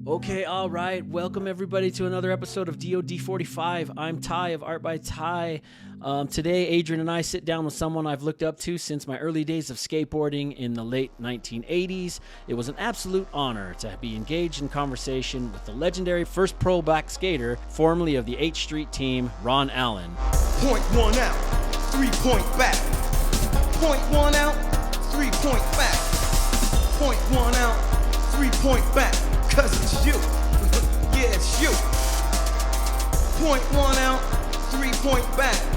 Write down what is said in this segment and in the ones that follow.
Okay, all right. Welcome everybody to another episode of DOD45. I'm Ty of Art by Ty. Today, Adrian and I sit down with someone I've looked up to since my early days of skateboarding in the late 1980s. It was an absolute honor to be engaged in conversation with the legendary first pro black skater, formerly of the H Street team, Ron Allen. Point one out, 3-point back. Point one out, 3-point back. Point one out, 3-point back. Cause it's you. Yeah, it's you. Point one out, 3-point back.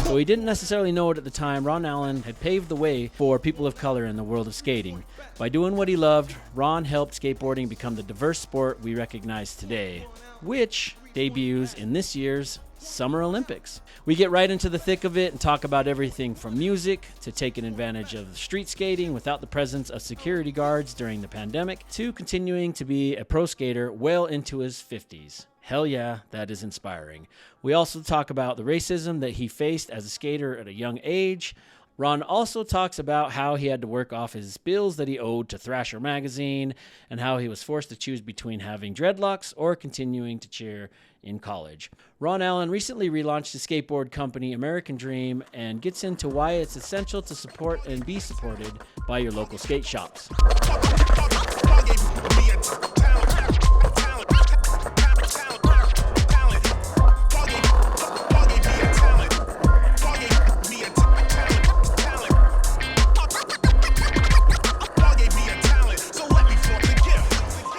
Though he didn't necessarily know it at the time, Ron Allen had paved the way for people of color in the world of skating. By doing what he loved, Ron helped skateboarding become the diverse sport we recognize today, which debuts in this year's Summer Olympics. We get right into the thick of it and talk about everything from music to taking advantage of street skating without the presence of security guards during the pandemic to continuing to be a pro skater well into his 50s. Hell yeah, that is inspiring. We also talk about the racism that he faced as a skater at a young age. Ron also talks about how he had to work off his bills that he owed to Thrasher magazine and how he was forced to choose between having dreadlocks or continuing to cheer in college. Ron Allen recently relaunched his skateboard company American Dream and gets into why it's essential to support and be supported by your local skate shops.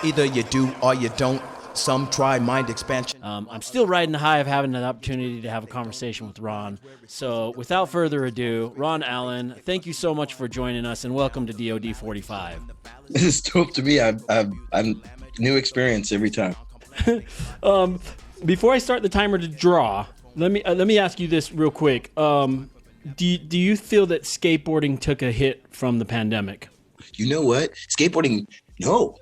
Either you do or you don't. Some try mind expansion. I'm still riding the high of having an opportunity to have a conversation with Ron. So without further ado, Ron Allen, thank you so much for joining us and welcome to DOD45. This is dope to me. I'm new experience every time. Before I start the timer to draw, let me ask you this real quick. Do you feel that skateboarding took a hit from the pandemic? You know what? Skateboarding, no.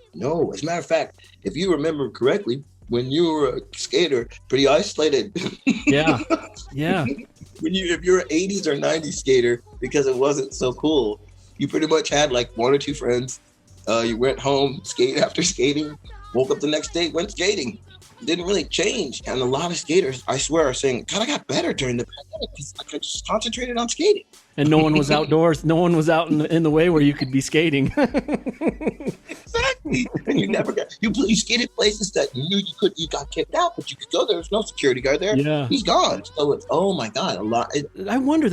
As a matter of fact, if you remember correctly, when you were a skater, pretty isolated. Yeah. If you're an 80s or 90s skater, because it wasn't so cool, you pretty much had like one or two friends. You went home, skate after skating, woke up the next day, went skating. Didn't really change. And a lot of skaters, I swear, are saying, God, I got better during the pandemic because I just concentrated on skating. And no one was outdoors. No one was out in the way where you could be skating. Exactly. And you never got, you skated places that you knew you got kicked out, but you could go there. There's no security guard there. Yeah. He's gone. So it's, oh my God, a lot. I wonder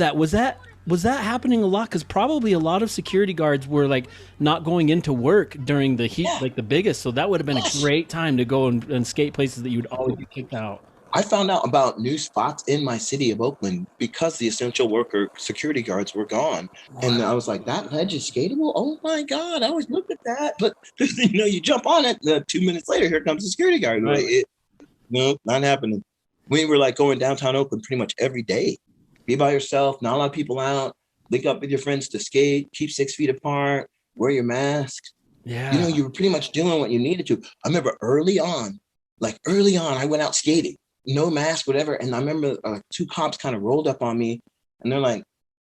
was that happening a lot? Because probably a lot of security guards were like not going into work during the heat, like the biggest. So that would have been a great time to go and skate places that you'd always be kicked out. I found out about new spots in my city of Oakland because the essential worker security guards were gone. Wow. And I was like, that ledge is skatable? Oh my God, I always looked at that. But you jump on it, 2 minutes later, here comes the security guard. Right. Like, no, not happening. We were like going downtown Oakland pretty much every day. Be by yourself, not a lot of people out, link up with your friends to skate, keep 6 feet apart, wear your mask. Yeah. You were pretty much doing what you needed to. I remember early on, I went out skating. No mask, whatever. And I remember 2 cops kind of rolled up on me and they're like,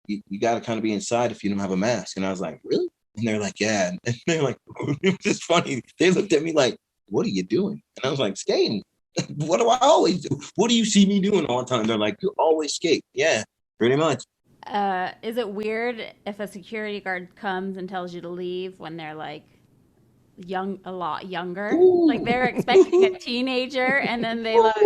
you got to kind of be inside if you don't have a mask. And I was like, really? And they're like, yeah. And they're like, it was just funny. They looked at me like, what are you doing? And I was like, skating. What do I always do? What do you see me doing all the time? They're like, you always skate. Yeah, pretty much. Is it weird if a security guard comes and tells you to leave when they're like a lot younger? Ooh. Like they're expecting a teenager and then they like...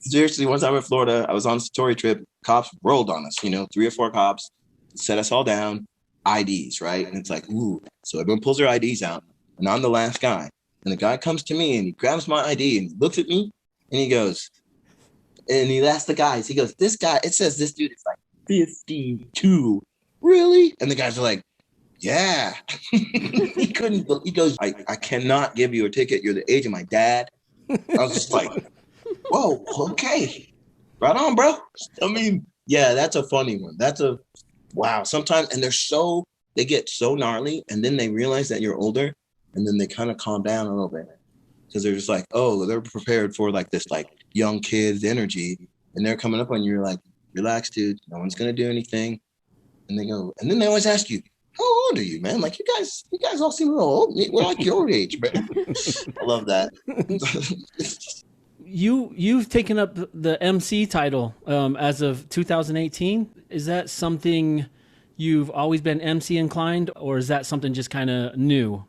Seriously, one time in Florida, I was on a Satori trip. Cops rolled on us, 3 or 4 cops, set us all down, IDs, right? And it's like, ooh. So everyone pulls their IDs out, and I'm the last guy. And the guy comes to me, and he grabs my ID, and he looks at me, and he goes, and he asks the guys, he goes, this guy, it says this dude is like 52. Really? And the guys are like, yeah. He goes, I cannot give you a ticket. You're the age of my dad. I was just like, whoa, okay. Right on, bro. I mean, yeah, that's a funny one. Wow. Sometimes, and they get so gnarly, and then they realize that you're older, and then they kind of calm down a little bit. because they're just like, oh, they're prepared for like this like young kids energy, and they're coming up on you. You're like, relax, dude. No one's gonna do anything. And they go, and then they always ask you, how old are you, man? Like you guys all seem a little old. We're like your age, man. I love that. You've taken up the MC title as of 2018. Is that something you've always been MC inclined, or is that something just kind of new?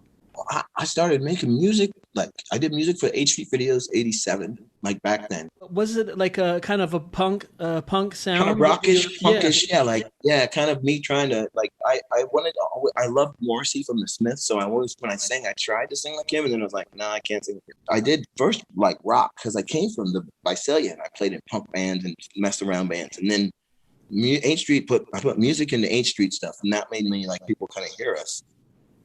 I started making music. Like I did music for H Street Videos '87, like back then. Was it like a kind of a punk sound? Kind of rockish, punkish, yeah, kind of me trying to like. I loved Morrissey from the Smiths, so I always when I sang, I tried to sing like him, and then I was like, nah, I can't sing. I did first like rock because I came from the Visalia, and I played in punk bands and messed around bands, and then H Street I put music into H Street stuff, and that made me like people kind of hear us.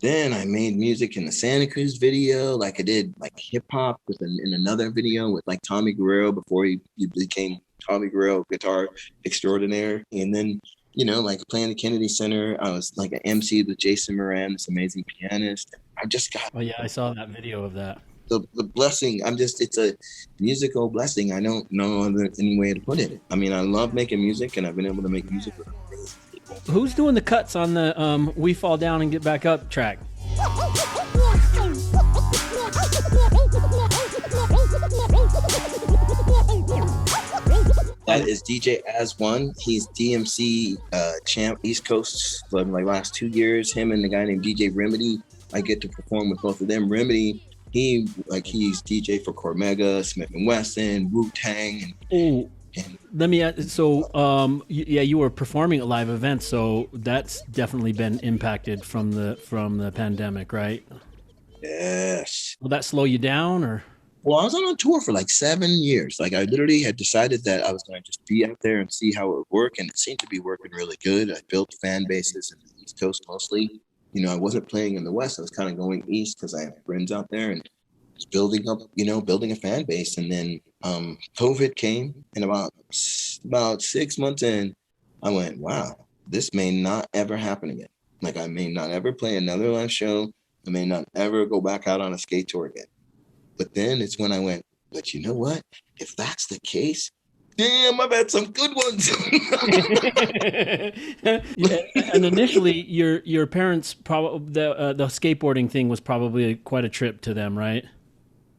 Then I made music in the Santa Cruz video, like I did like hip hop in another video with like Tommy Guerrero before he became Tommy Guerrero guitar extraordinaire. And then, you know, like playing the Kennedy Center, I was like an MC with Jason Moran, this amazing pianist. I just got. Oh yeah, I saw that video of that. The blessing. It's a musical blessing. I don't know any way to put it. I mean, I love making music, and I've been able to make music with amazing people. Who's doing the cuts on the "We Fall Down and Get Back Up" track? That is DJ As1. He's DMC champ East Coast for like last 2 years. Him and the guy named DJ Remedy. I get to perform with both of them. Remedy, he's DJ for Cormega, Smith and Wesson, Wu-Tang, and let me ask, so you were performing at live events, so that's definitely been impacted from the pandemic, right? Yes. Will that slow you down, or? Well, I was on a tour for like 7 years. Like I literally had decided that I was going to just be out there and see how it would work, and it seemed to be working really good. I built fan bases in the East Coast mostly. You know, I wasn't playing in the West. I was kind of going East because I have friends out there, and just building a fan base. And then COVID came, and about 6 months in, I went, wow, this may not ever happen again. Like I may not ever play another live show. I may not ever go back out on a skate tour again. But then it's when I went, but you know what? If that's the case, damn, I've had some good ones. Yeah, and initially, your parents probably the skateboarding thing was probably quite a trip to them, right?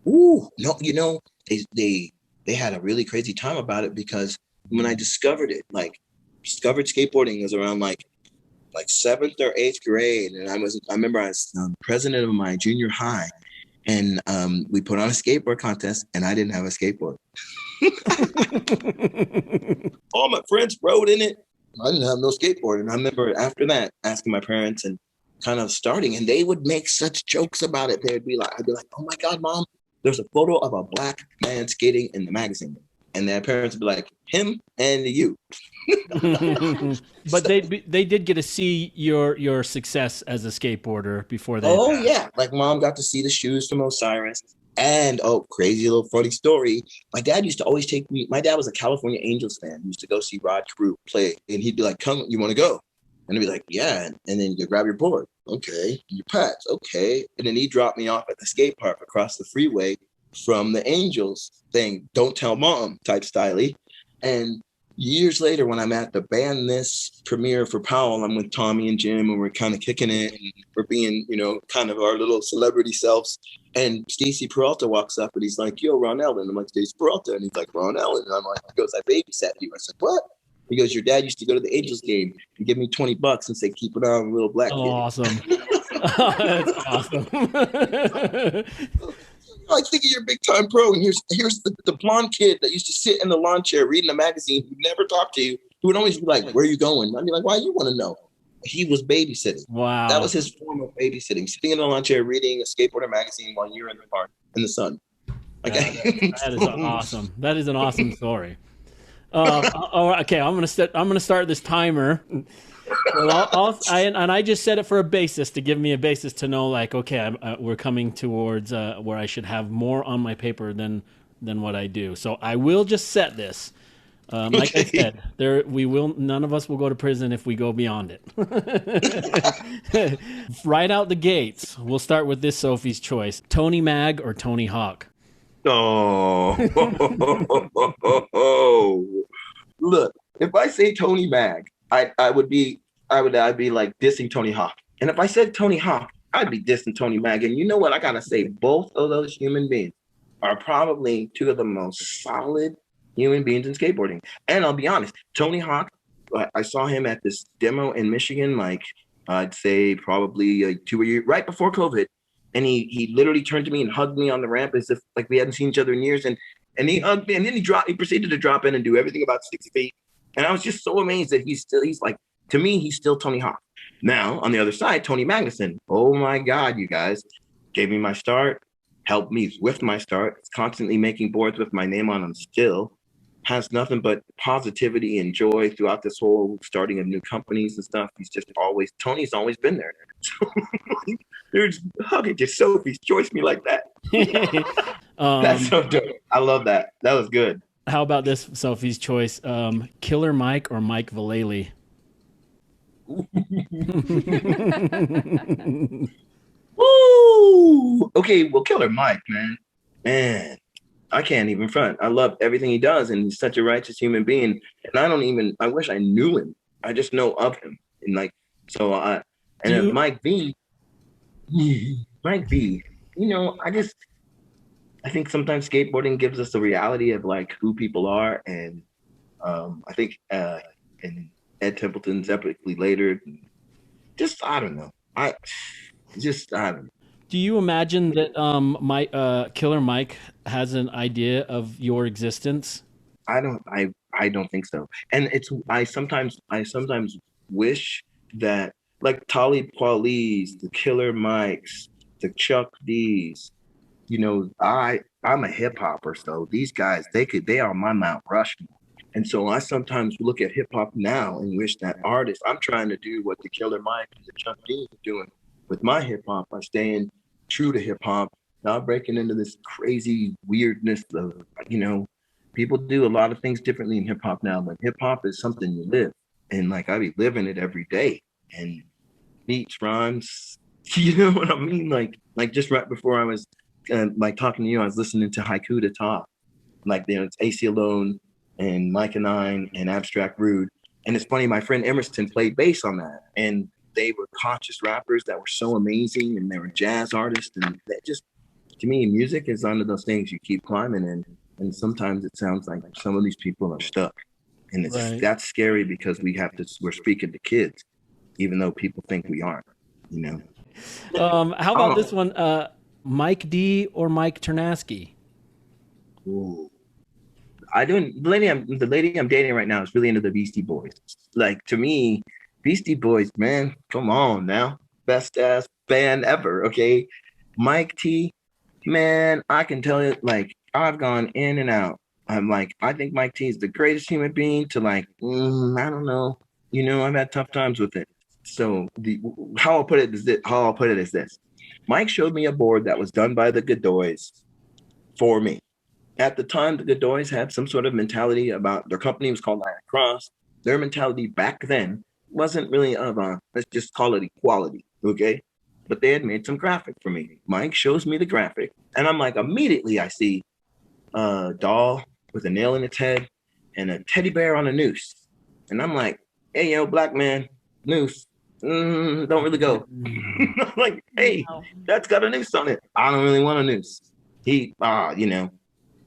Ooh, no, you know, they had a really crazy time about it because when I discovered it, discovered skateboarding was around like 7th or 8th grade, and I remember I was president of my junior high, and we put on a skateboard contest, and I didn't have a skateboard. All my friends rode in it. I didn't have no skateboard, and I remember after that asking my parents and kind of starting, and they would make such jokes about it. I'd be like, "Oh my God, Mom, there's a photo of a black man skating in the magazine," and their parents would be like, "Him and you." But they did get to see your success as a skateboarder before they. Oh yeah, like Mom got to see the shoes from Osiris. And crazy little funny story. My dad used to always take me. My dad was a California Angels fan. He used to go see Rod Carew play, and he'd be like, "Come, you want to go?" And I'd be like, "Yeah." And then you grab your board, okay, your pads, okay. And then he dropped me off at the skate park across the freeway from the Angels thing. Don't tell Mom type styley. And years later, when I'm at the Ban This premiere for Powell, I'm with Tommy and Jim, and we're kind of kicking it, and we're being, kind of our little celebrity selves. And Stacy Peralta walks up, and he's like, "Yo, Ron Ellen." I'm like, "Stacy Peralta," and he's like, "Ron Ellen." And I'm like, he goes, "I babysat you." I said, "What?" He goes, "Your dad used to go to the Angels game and give me $20 and say, 'Keep it on, little black kid.'" Awesome. That's awesome. Like, think of your big time pro, and here's the blonde kid that used to sit in the lawn chair reading a magazine who never talked to you, who would always be like, "Where are you going?" I'd be like, "Why you want to know?" He was babysitting. Wow. That was his form of babysitting, sitting in the lawn chair reading a skateboarder magazine while you're in the park in the sun. Okay. That is awesome. That is an awesome story. Okay, I'm gonna start this timer. Well, I just set it for a basis to give me a basis to know, like, okay, we're coming towards where I should have more on my paper than what I do. So I will just set this. Like I said, none of us will go to prison if we go beyond it. Right out the gates, we'll start with this Sophie's choice: Tony Mag or Tony Hawk. Oh, look, if I say Tony Mag, I'd be like dissing Tony Hawk. And if I said Tony Hawk, I'd be dissing Tony Mag. And you know what? I gotta say, both of those human beings are probably two of the most solid human beings in skateboarding. And I'll be honest, Tony Hawk, I saw him at this demo in Michigan, like I'd say probably like 2 years right before COVID. And he literally turned to me and hugged me on the ramp as if like we hadn't seen each other in years. And he hugged me, and then he proceeded to drop in and do everything about 6 feet. And I was just so amazed that he's like, to me, he's still Tony Hawk. Now, on the other side, Tony Magnuson. Oh my God, you guys, gave me my start, helped me with my start, constantly making boards with my name on them still. Has nothing but positivity and joy throughout this whole starting of new companies and stuff. Tony's always been there. So, there's how could you Sophie's choice me like that? That's so dope. I love that. That was good. How about this Sophie's choice? Killer Mike or Mike Vallely? Woo! Okay, well, Killer Mike, man. I can't even front. I love everything he does, and he's such a righteous human being. And I wish I knew him. I just know of him. And like, so Mike V, you know, I think sometimes skateboarding gives us the reality of like who people are. And I think and Ed Templeton's epically later, I don't know. I don't know. Do you imagine that Killer Mike has an idea of your existence? I don't think so. And I sometimes wish that like Talib Kweli's, the Killer Mikes, the Chuck D's, you know, I'm a hip hopper, so these guys they are my Mount Rushmore. And so I sometimes look at hip hop now and wish that artists, I'm trying to do what the Killer Mike and the Chuck D's are doing with my hip hop by staying true to hip hop, not breaking into this crazy weirdness of, you know, people do a lot of things differently in hip hop now, but hip hop is something you live. And like, I be living it every day, and beats, rhymes, you know what I mean? Like just right before I was like talking to you, I was listening to Haiku to Top. Like, you know, it's AC Alone and Micah 9 and Abstract Rude. And it's funny, my friend Emerson played bass on that. And they were conscious rappers that were so amazing, and they were jazz artists. And that just, to me, music is one of those things you keep climbing in. And sometimes it sounds like some of these people are stuck. And that's scary because we're speaking to kids, even though people think we aren't, you know. How about this one? Mike D or Mike Ternasky? Ooh. The lady I'm dating right now is really into the Beastie Boys. Like, to me, Beastie Boys, man, come on now. Best ass band ever, okay? Mike T, man, I can tell you, like, I've gone in and out. I'm like, I think Mike T is the greatest human being to like, I don't know. You know, I've had tough times with it. So how I'll put it is this. Mike showed me a board that was done by the Godoys for me. At the time, the Godoys had some sort of mentality about, their company was called Iron Cross. Their mentality back then wasn't really of let's just call it equality, okay? But they had made some graphic for me. Mike shows me the graphic, and I'm like, immediately I see a doll with a nail in its head and a teddy bear on a noose. And I'm like, hey, yo, black man, noose, don't really go. I'm like, hey, that's got a noose on it. I don't really want a noose. He, you know,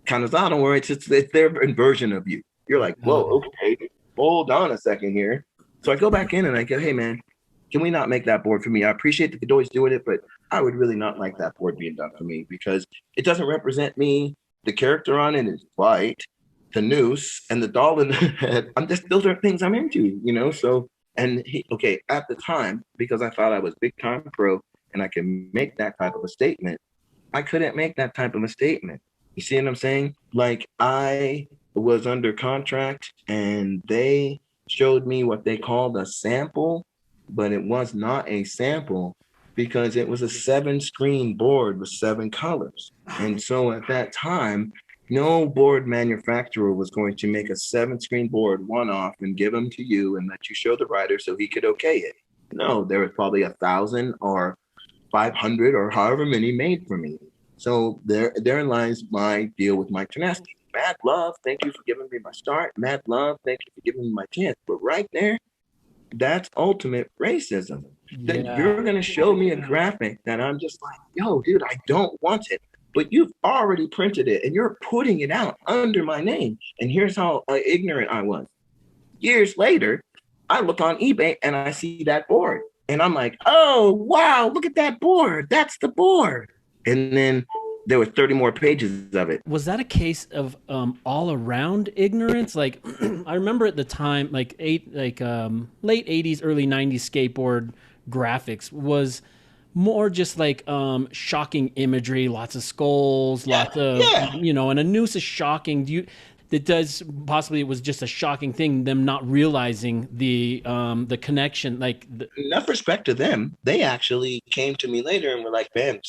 kind of, don't worry, it's their version of you. You're like, whoa, okay, hold on a second here. So I go back in and I go, hey, man, can we not make that board for me? I appreciate that the Godoys doing it, but I would really not like that board being done for me because it doesn't represent me. The character on it is white, the noose, and the doll in the head. Those are things I'm into, you know? So, and at the time, because I thought I was big time pro and I could make that type of a statement, I couldn't make that type of a statement. You see what I'm saying? Like, I was under contract and they showed me what they called a sample, but it was not a sample because it was a 7-screen board with 7 colors. And so at that time, No board manufacturer was going to make a 7-screen board one-off and give them to you and let you show the rider so he could okay it. No, there was probably 1,000 or 500 or however many made for me. So therein lies my deal with Mike Ternaski. Mad love, thank you for giving me my start. Mad love, thank you for giving me my chance. But right there, that's ultimate racism. That you're going to show me a graphic that I'm just like, yo, dude, I don't want it. But you've already printed it and you're putting it out under my name. And here's how ignorant I was. Years later, I look on eBay and I see that board. And I'm like, oh, wow, look at that board. That's the board. And then there were 30 more pages of it. Was that a case of all around ignorance? Like, I remember at the time, like late 80s, early 90s skateboard graphics was more just like shocking imagery, lots of skulls, lots of, and a noose is shocking. It was just a shocking thing, them not realizing the connection. Enough respect to them. They actually came to me later and were like, man,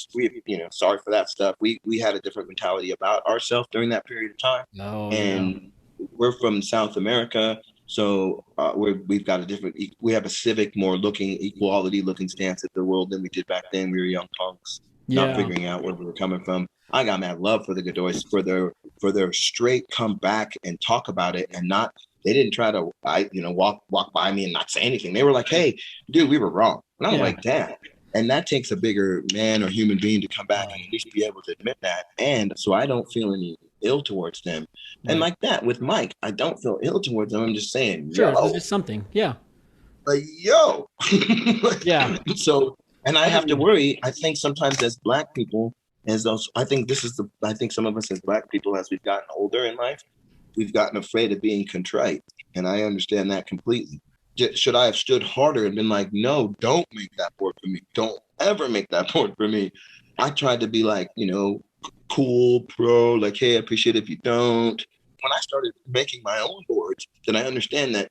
sorry for that stuff. We had a different mentality about ourselves during that period of time. We're from South America. So we have a civic, more equality looking stance at the world than we did back then. We were young punks, not figuring out where we were coming from. I got mad love for the Godoys for their straight come back and talk about it and not. They didn't try to walk by me and not say anything. They were like, hey, dude, we were wrong. And I'm like, damn. And that takes a bigger man or human being to come back and at least be able to admit that. And so I don't feel any ill towards them. Right. And like that with Mike, I don't feel ill towards them. I'm just saying, sure, it's just something. Yeah. Like, yo. Yeah. So, and I have to worry. I think sometimes as Black people, I think some of us as Black people, as we've gotten older in life, we've gotten afraid of being contrite. And I understand that completely. Should I have stood harder and been like, no, don't make that board for me. Don't ever make that board for me. I tried to be like, cool, pro, like, hey, I appreciate it if you don't. When I started making my own boards, then I understand that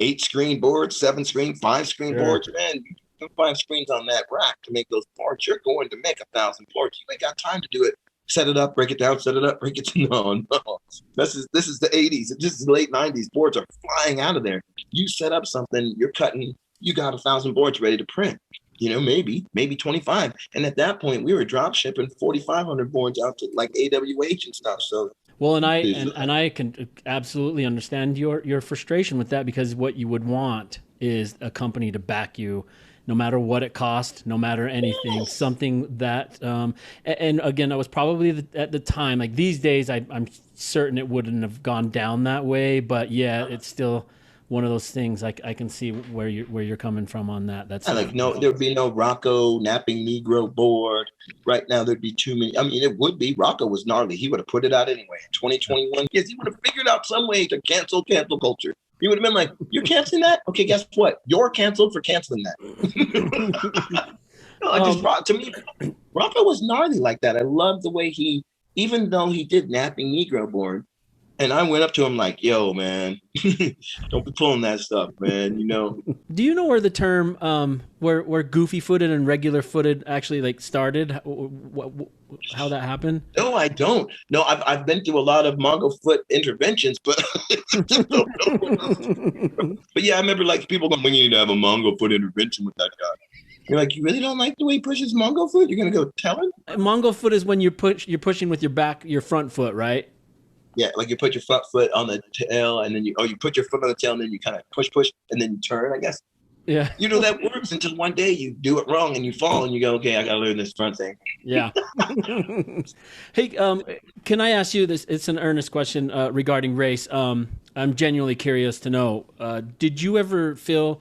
8-screen boards, 7-screen, 5-screen boards, man, you put 5 screens on that rack to make those boards. You're going to make 1,000 boards. You ain't got time to do it. Set it up, break it down, set it up, break it down. No. This is the 80s. This is the late 90s. Boards are flying out of there. You set up something, you're cutting, you got 1,000 boards ready to print. Maybe 25. And at that point, we were drop shipping 4,500 boards out to like AWH and stuff. So well, and I can absolutely understand your frustration with that, because what you would want is a company to back you, no matter what it costs, no matter anything, something that, and again, that was probably at the time. Like these days, I'm certain it wouldn't have gone down that way, but yeah, it's still one of those things. I can see where you're coming from on that. That's like there'd be no Rocco napping Negro board. Right now, there'd be too many. I mean, it would be. Rocco was gnarly. He would have put it out anyway. In 2021, yes, he would have figured out some way to cancel culture. He would have been like, you're canceling that? Okay, guess what? You're canceled for canceling that. To me, Rocco was gnarly like that. I love the way even though he did napping Negro board, and I went up to him like, yo, man, don't be pulling that stuff, man, Do you know where the term where goofy footed and regular footed actually like started? How that happened? No, I don't. No, I've been through a lot of Mongo foot interventions, but but yeah, I remember like people going, we need to have a Mongo foot intervention with that guy. You're like, you really don't like the way he pushes Mongo foot? You're gonna go tell him? Mongo foot is when you're pushing with your front foot, right? Yeah, like you put your front foot on the tail, and then you put your foot on the tail, and then you kind of push, and then you turn, I guess. Yeah. That works until one day you do it wrong and you fall and you go, okay, I got to learn this front thing. Yeah. Hey, can I ask you this? It's an earnest question regarding race. I'm genuinely curious to know, did you ever feel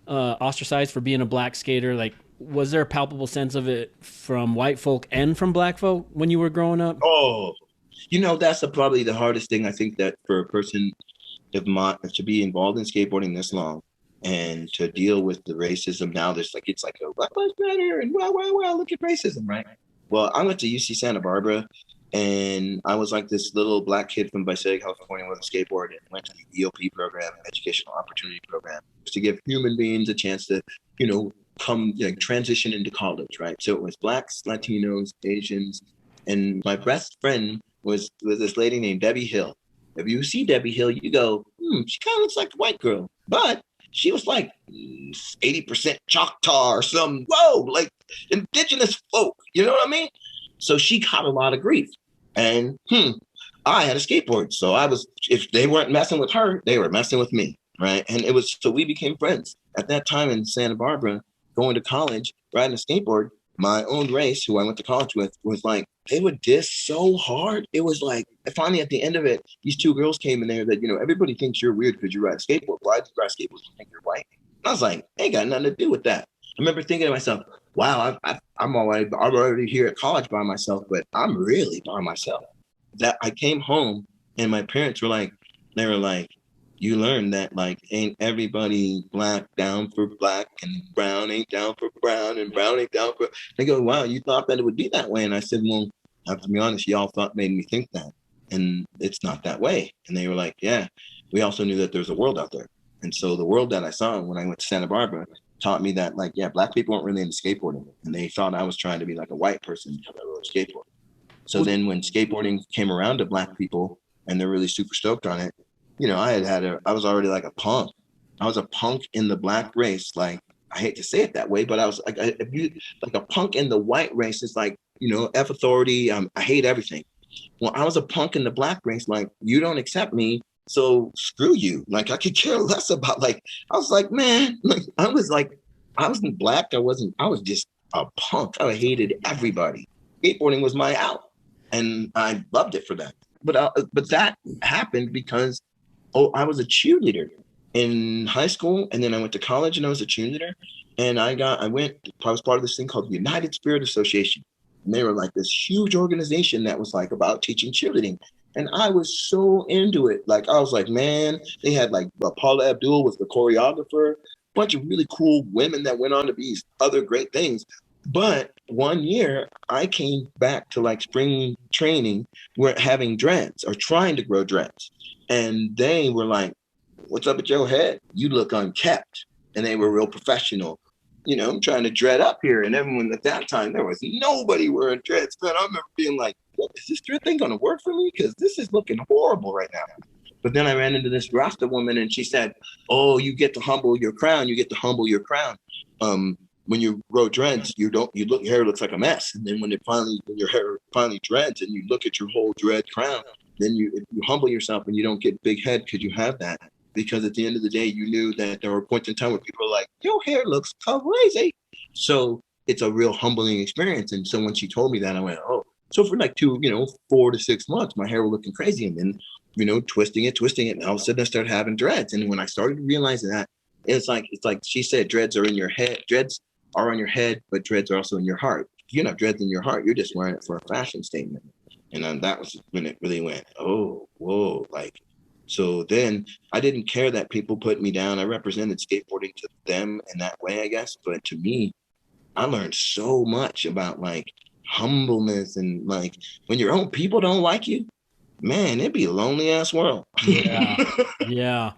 ostracized for being a Black skater? Like, was there a palpable sense of it from white folk and from Black folk when you were growing up? Oh, that's probably the hardest thing, I think, that for a person to be involved in skateboarding this long and to deal with the racism now. It's like a Black Lives Matter and wow, look at racism, right? Well, I went to UC Santa Barbara, and I was like this little Black kid from Visalia, California, with a skateboard, and went to the EOP program, Educational Opportunity Program, to give human beings a chance to, transition into college, right? So it was Blacks, Latinos, Asians, and my best friend was this lady named Debbie Hill. If you see Debbie Hill, you go, she kind of looks like a white girl, but she was like 80% Choctaw or some, like indigenous folk. You know what I mean? So she caught a lot of grief. And I had a skateboard. So if they weren't messing with her, they were messing with me. Right. And so we became friends. At that time in Santa Barbara, going to college, riding a skateboard, my own race, who I went to college with, was like, they would diss so hard. It was like, finally at the end of it, these two girls came in there that, everybody thinks you're weird because you ride a skateboard. Why do you ride a skateboard? You think you're white? And I was like, ain't got nothing to do with that. I remember thinking to myself, wow, I'm already here at college by myself, but I'm really by myself. That I came home and my parents were like, you learn that like ain't everybody black down for black and brown ain't down for brown and brown ain't down for. They go, wow, you thought that it would be that way? And I said, well, I have to be honest, y'all made me think that, and it's not that way. And they were like, yeah, we also knew that there's a world out there. And so the world that I saw when I went to Santa Barbara taught me that, like, yeah, black people weren't really into skateboarding, and they thought I was trying to be like a white person because I rode a skateboard. So then when skateboarding came around to black people and they're really super stoked on it, I was already like a punk. I was a punk in the black race. Like, I hate to say it that way, but I was like, like a punk in the white race is like, F authority. I hate everything. Well, I was a punk in the black race. Like, you don't accept me, so screw you. Like, I could care less about, like, I was like, man, like, I wasn't black. I was just a punk. I hated everybody. Skateboarding was my out, and I loved it for that. But that happened because I was a cheerleader in high school, and then I went to college and I was a cheerleader, and I was part of this thing called the United Spirit Association, and they were like this huge organization that was like about teaching cheerleading, and I was so into it. Like, I was like, man, they had like Paula Abdul was the choreographer, a bunch of really cool women that went on to be other great things. But one year I came back to like spring training, we're having dreads or trying to grow dreads. And they were like, what's up with your head? You look unkept. And they were real professional. I'm trying to dread up here. And everyone at that time, there was nobody wearing dreads. But I remember being like, is this dread thing going to work for me? Because this is looking horrible right now. But then I ran into this Rasta woman and she said, oh, you get to humble your crown. You get to humble your crown. When you grow dreads, your hair looks like a mess. And then when your hair finally dreads and you look at your whole dread crown, then you humble yourself and you don't get big head because you have that. Because at the end of the day, you knew that there were points in time where people were like, your hair looks crazy. So it's a real humbling experience. And so when she told me that, I went, oh, so for like 4 to 6 months, my hair was looking crazy. And then, twisting it. And all of a sudden I started having dreads. And when I started realizing that, it's like she said, dreads are in your head. Dreads are on your head, but dreads are also in your heart. If you're not dreads in your heart, you're just wearing it for a fashion statement. And then that was when it really went, oh, whoa. Like, so then I didn't care that people put me down. I represented skateboarding to them in that way, I guess. But to me, I learned so much about like humbleness and like when your own people don't like you, man, it'd be a lonely ass world. Yeah.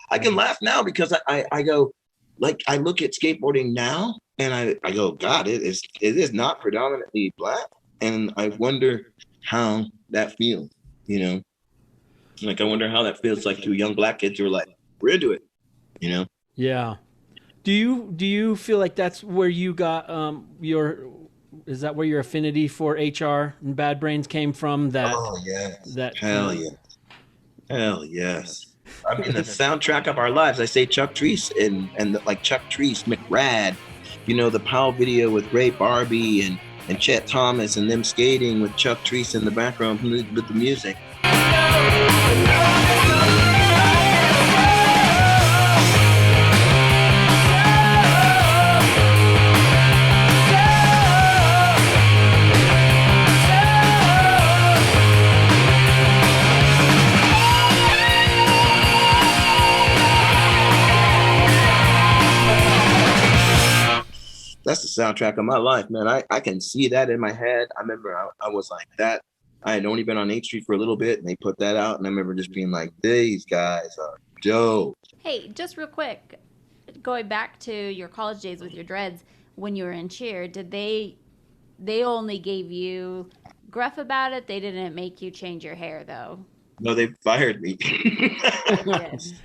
I can laugh now because I go, like, I look at skateboarding now and I go, God, it is not predominantly black. And I wonder how that feels, Like, I wonder how that feels like to young black kids who are like, we're into it, Yeah. Do you feel like that's where you got is that where your affinity for HR and Bad Brains came from? Oh, yeah. Hell yeah. Hell yes. I mean, the soundtrack of our lives. I say Chuck Treese and like Chuck Treese, McRad, the Powell video with Ray Barbie and Chet Thomas and them skating with Chuck Treese in the background with the music. That's the soundtrack of my life, man. I can see that in my head. I remember I was like that. I had only been on 8th Street for a little bit, and they put that out, and I remember just being like, these guys are dope. Hey, just real quick, going back to your college days with your dreads, when you were in cheer, did they only gave you gruff about it. They didn't make you change your hair, though. No, they fired me.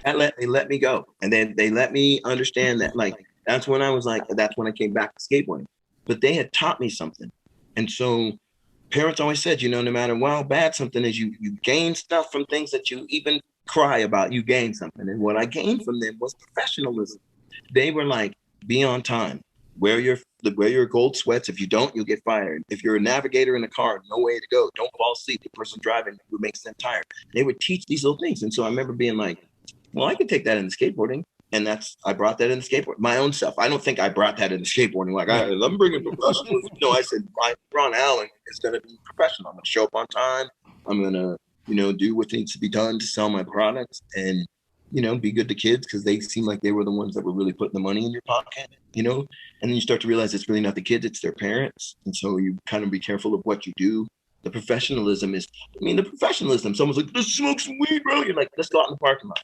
They let me go. And then they let me understand that, like, that's when I came back to skateboarding. But they had taught me something. And so parents always said, no matter how bad something is, you gain stuff from things that you even cry about, you gain something. And what I gained from them was professionalism. They were like, be on time, wear your gold sweats. If you don't, you'll get fired. If you're a navigator in a car, no way to go. Don't fall asleep. The person driving would make them tired. They would teach these little things. And so I remember being like, well, I can take that into skateboarding. And I brought that into skateboarding, my own stuff. I don't think I brought that into skateboarding. Like, I'm bringing professionalism. No, I said, Ron Allen is going to be professional. I'm going to show up on time. I'm going to, do what needs to be done to sell my products and, be good to kids, because they seem like they were the ones that were really putting the money in your pocket, and then you start to realize it's really not the kids, it's their parents. And so you kind of be careful of what you do. The professionalism, someone's like, let's smoke some weed, bro. You're like, let's go out in the parking lot.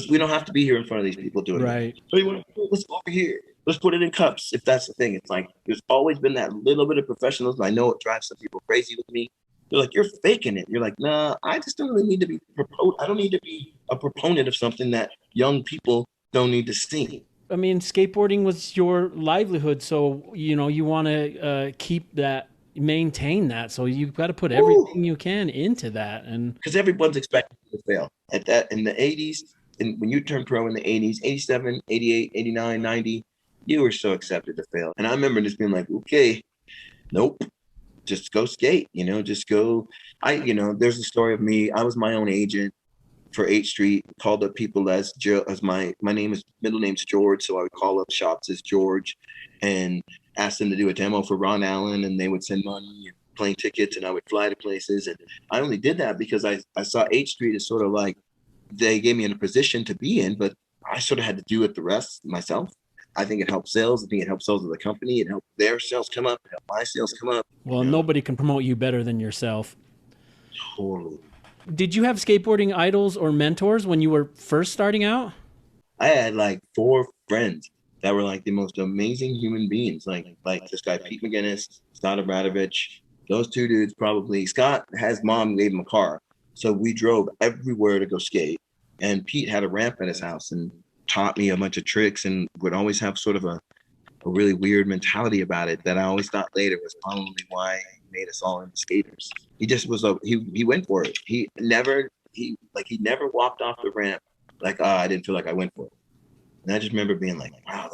We don't have to be here in front of these people doing right. it. Let's go over here. Let's put it in cups. If that's the thing, it's like, there's always been that little bit of professionalism. I know it drives some people crazy with me. They're like, you're faking it. You're like, nah, I just don't really need to be I don't need to be a proponent of something that young people don't need to see. I mean, skateboarding was your livelihood. So, you want to keep that, maintain that. So you've got to put everything you can into that. And because everyone's expecting to fail at that in the 80s. And when you turned pro in the 80s, 87, 88, 89, 90, you were so accepted to fail. And I remember just being like, okay, nope. Just go skate, just go. There's a story of me. I was my own agent for 8th Street, called up people as my middle name's George. So I would call up shops as George and ask them to do a demo for Ron Allen, and they would send money and plane tickets, and I would fly to places. And I only did that because I saw 8th Street as sort of like, they gave me in a position to be in, but I sort of had to do it the rest myself. I think it helped sales. I think it helped sales of the company. It helped their sales come up. It helped my sales come up. Well, nobody can promote you better than yourself. Totally. Did you have skateboarding idols or mentors when you were first starting out? I had like 4 friends that were like the most amazing human beings. Like this guy, Pete McGinnis, Scott Abradovich. Those 2 dudes probably. Scott, his mom gave him a car. So we drove everywhere to go skate. And Pete had a ramp at his house and taught me a bunch of tricks, and would always have sort of a really weird mentality about it that I always thought later was probably why he made us all into skaters. He just was he went for it. He never walked off the ramp like, I didn't feel like I went for it. And I just remember being like, wow,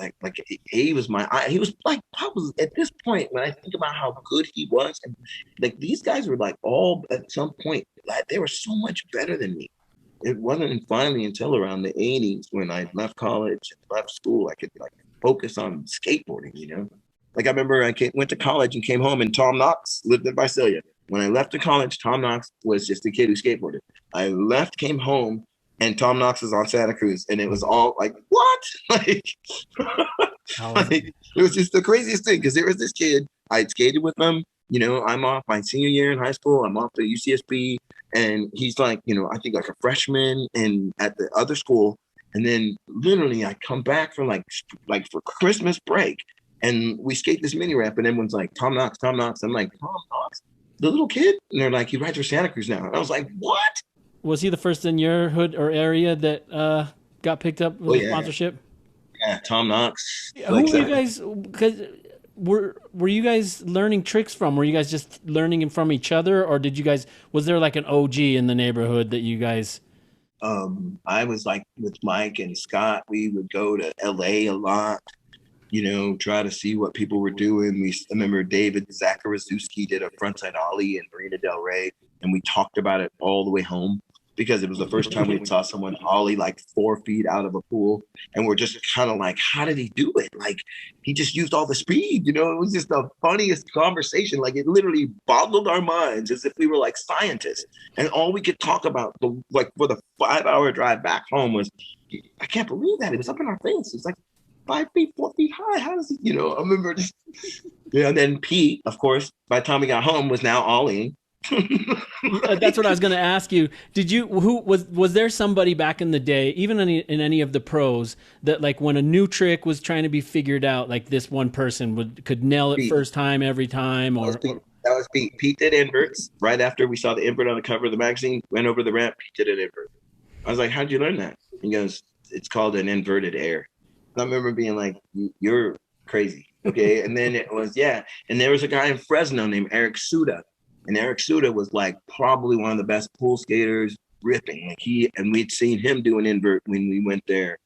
he was like, probably at this point, when I think about how good he was, and like these guys were like all at some point, like they were so much better than me. It wasn't finally until around the 80s when I left college and left school, I could like focus on skateboarding, Like I remember went to college and came home, and Tom Knox lived in Visalia. When I left to college, Tom Knox was just a kid who skateboarded. I left, came home, and Tom Knox was on Santa Cruz, and it was all like, what? Like, it was just the craziest thing, because there was this kid, I skated with him, I'm off my senior year in high school, I'm off to UCSB, and he's like, I think like a freshman and at the other school. And then literally I come back from like for Christmas break, and we skate this mini ramp, and everyone's like, Tom Knox. I'm like, Tom Knox, the little kid? And they're like, he rides for Santa Cruz now. And I was like, what? Was he the first in your hood or area that got picked up with sponsorship? Yeah, Tom Knox. Who were you guys? Because were you guys learning tricks from? Were you guys just learning from each other, or was there like an OG in the neighborhood that you guys? I was like with Mike and Scott. We would go to LA a lot, try to see what people were doing. I remember David Zakharaszewski did a frontside ollie in Marina Del Rey, and we talked about it all the way home, because it was the first time we saw someone ollie like 4 feet out of a pool. And we're just kind of like, how did he do it? Like, he just used all the speed, it was just the funniest conversation. Like, it literally boggled our minds as if we were like scientists. And all we could talk about for the 5-hour drive back home was, I can't believe that. It was up in our face. It's like 5 feet, 4 feet high. How does it, I remember just, and then Pete, of course, by the time we got home, was now ollieing. That's what I was going to ask you. Was there somebody back in the day, even in any of the pros, that like when a new trick was trying to be figured out, like this one person could nail it first time every time? Or That was Pete. Pete did inverts right after we saw the invert on the cover of the magazine. Went over the ramp. Pete did an invert. I was like, "How'd you learn that?" He goes, "It's called an inverted air." And I remember being like, "You're crazy." Okay. And then it was, yeah. And there was a guy in Fresno named Eric Suda. And Eric Suda was like probably one of the best pool skaters, ripping. Like and we'd seen him do an invert when we went there.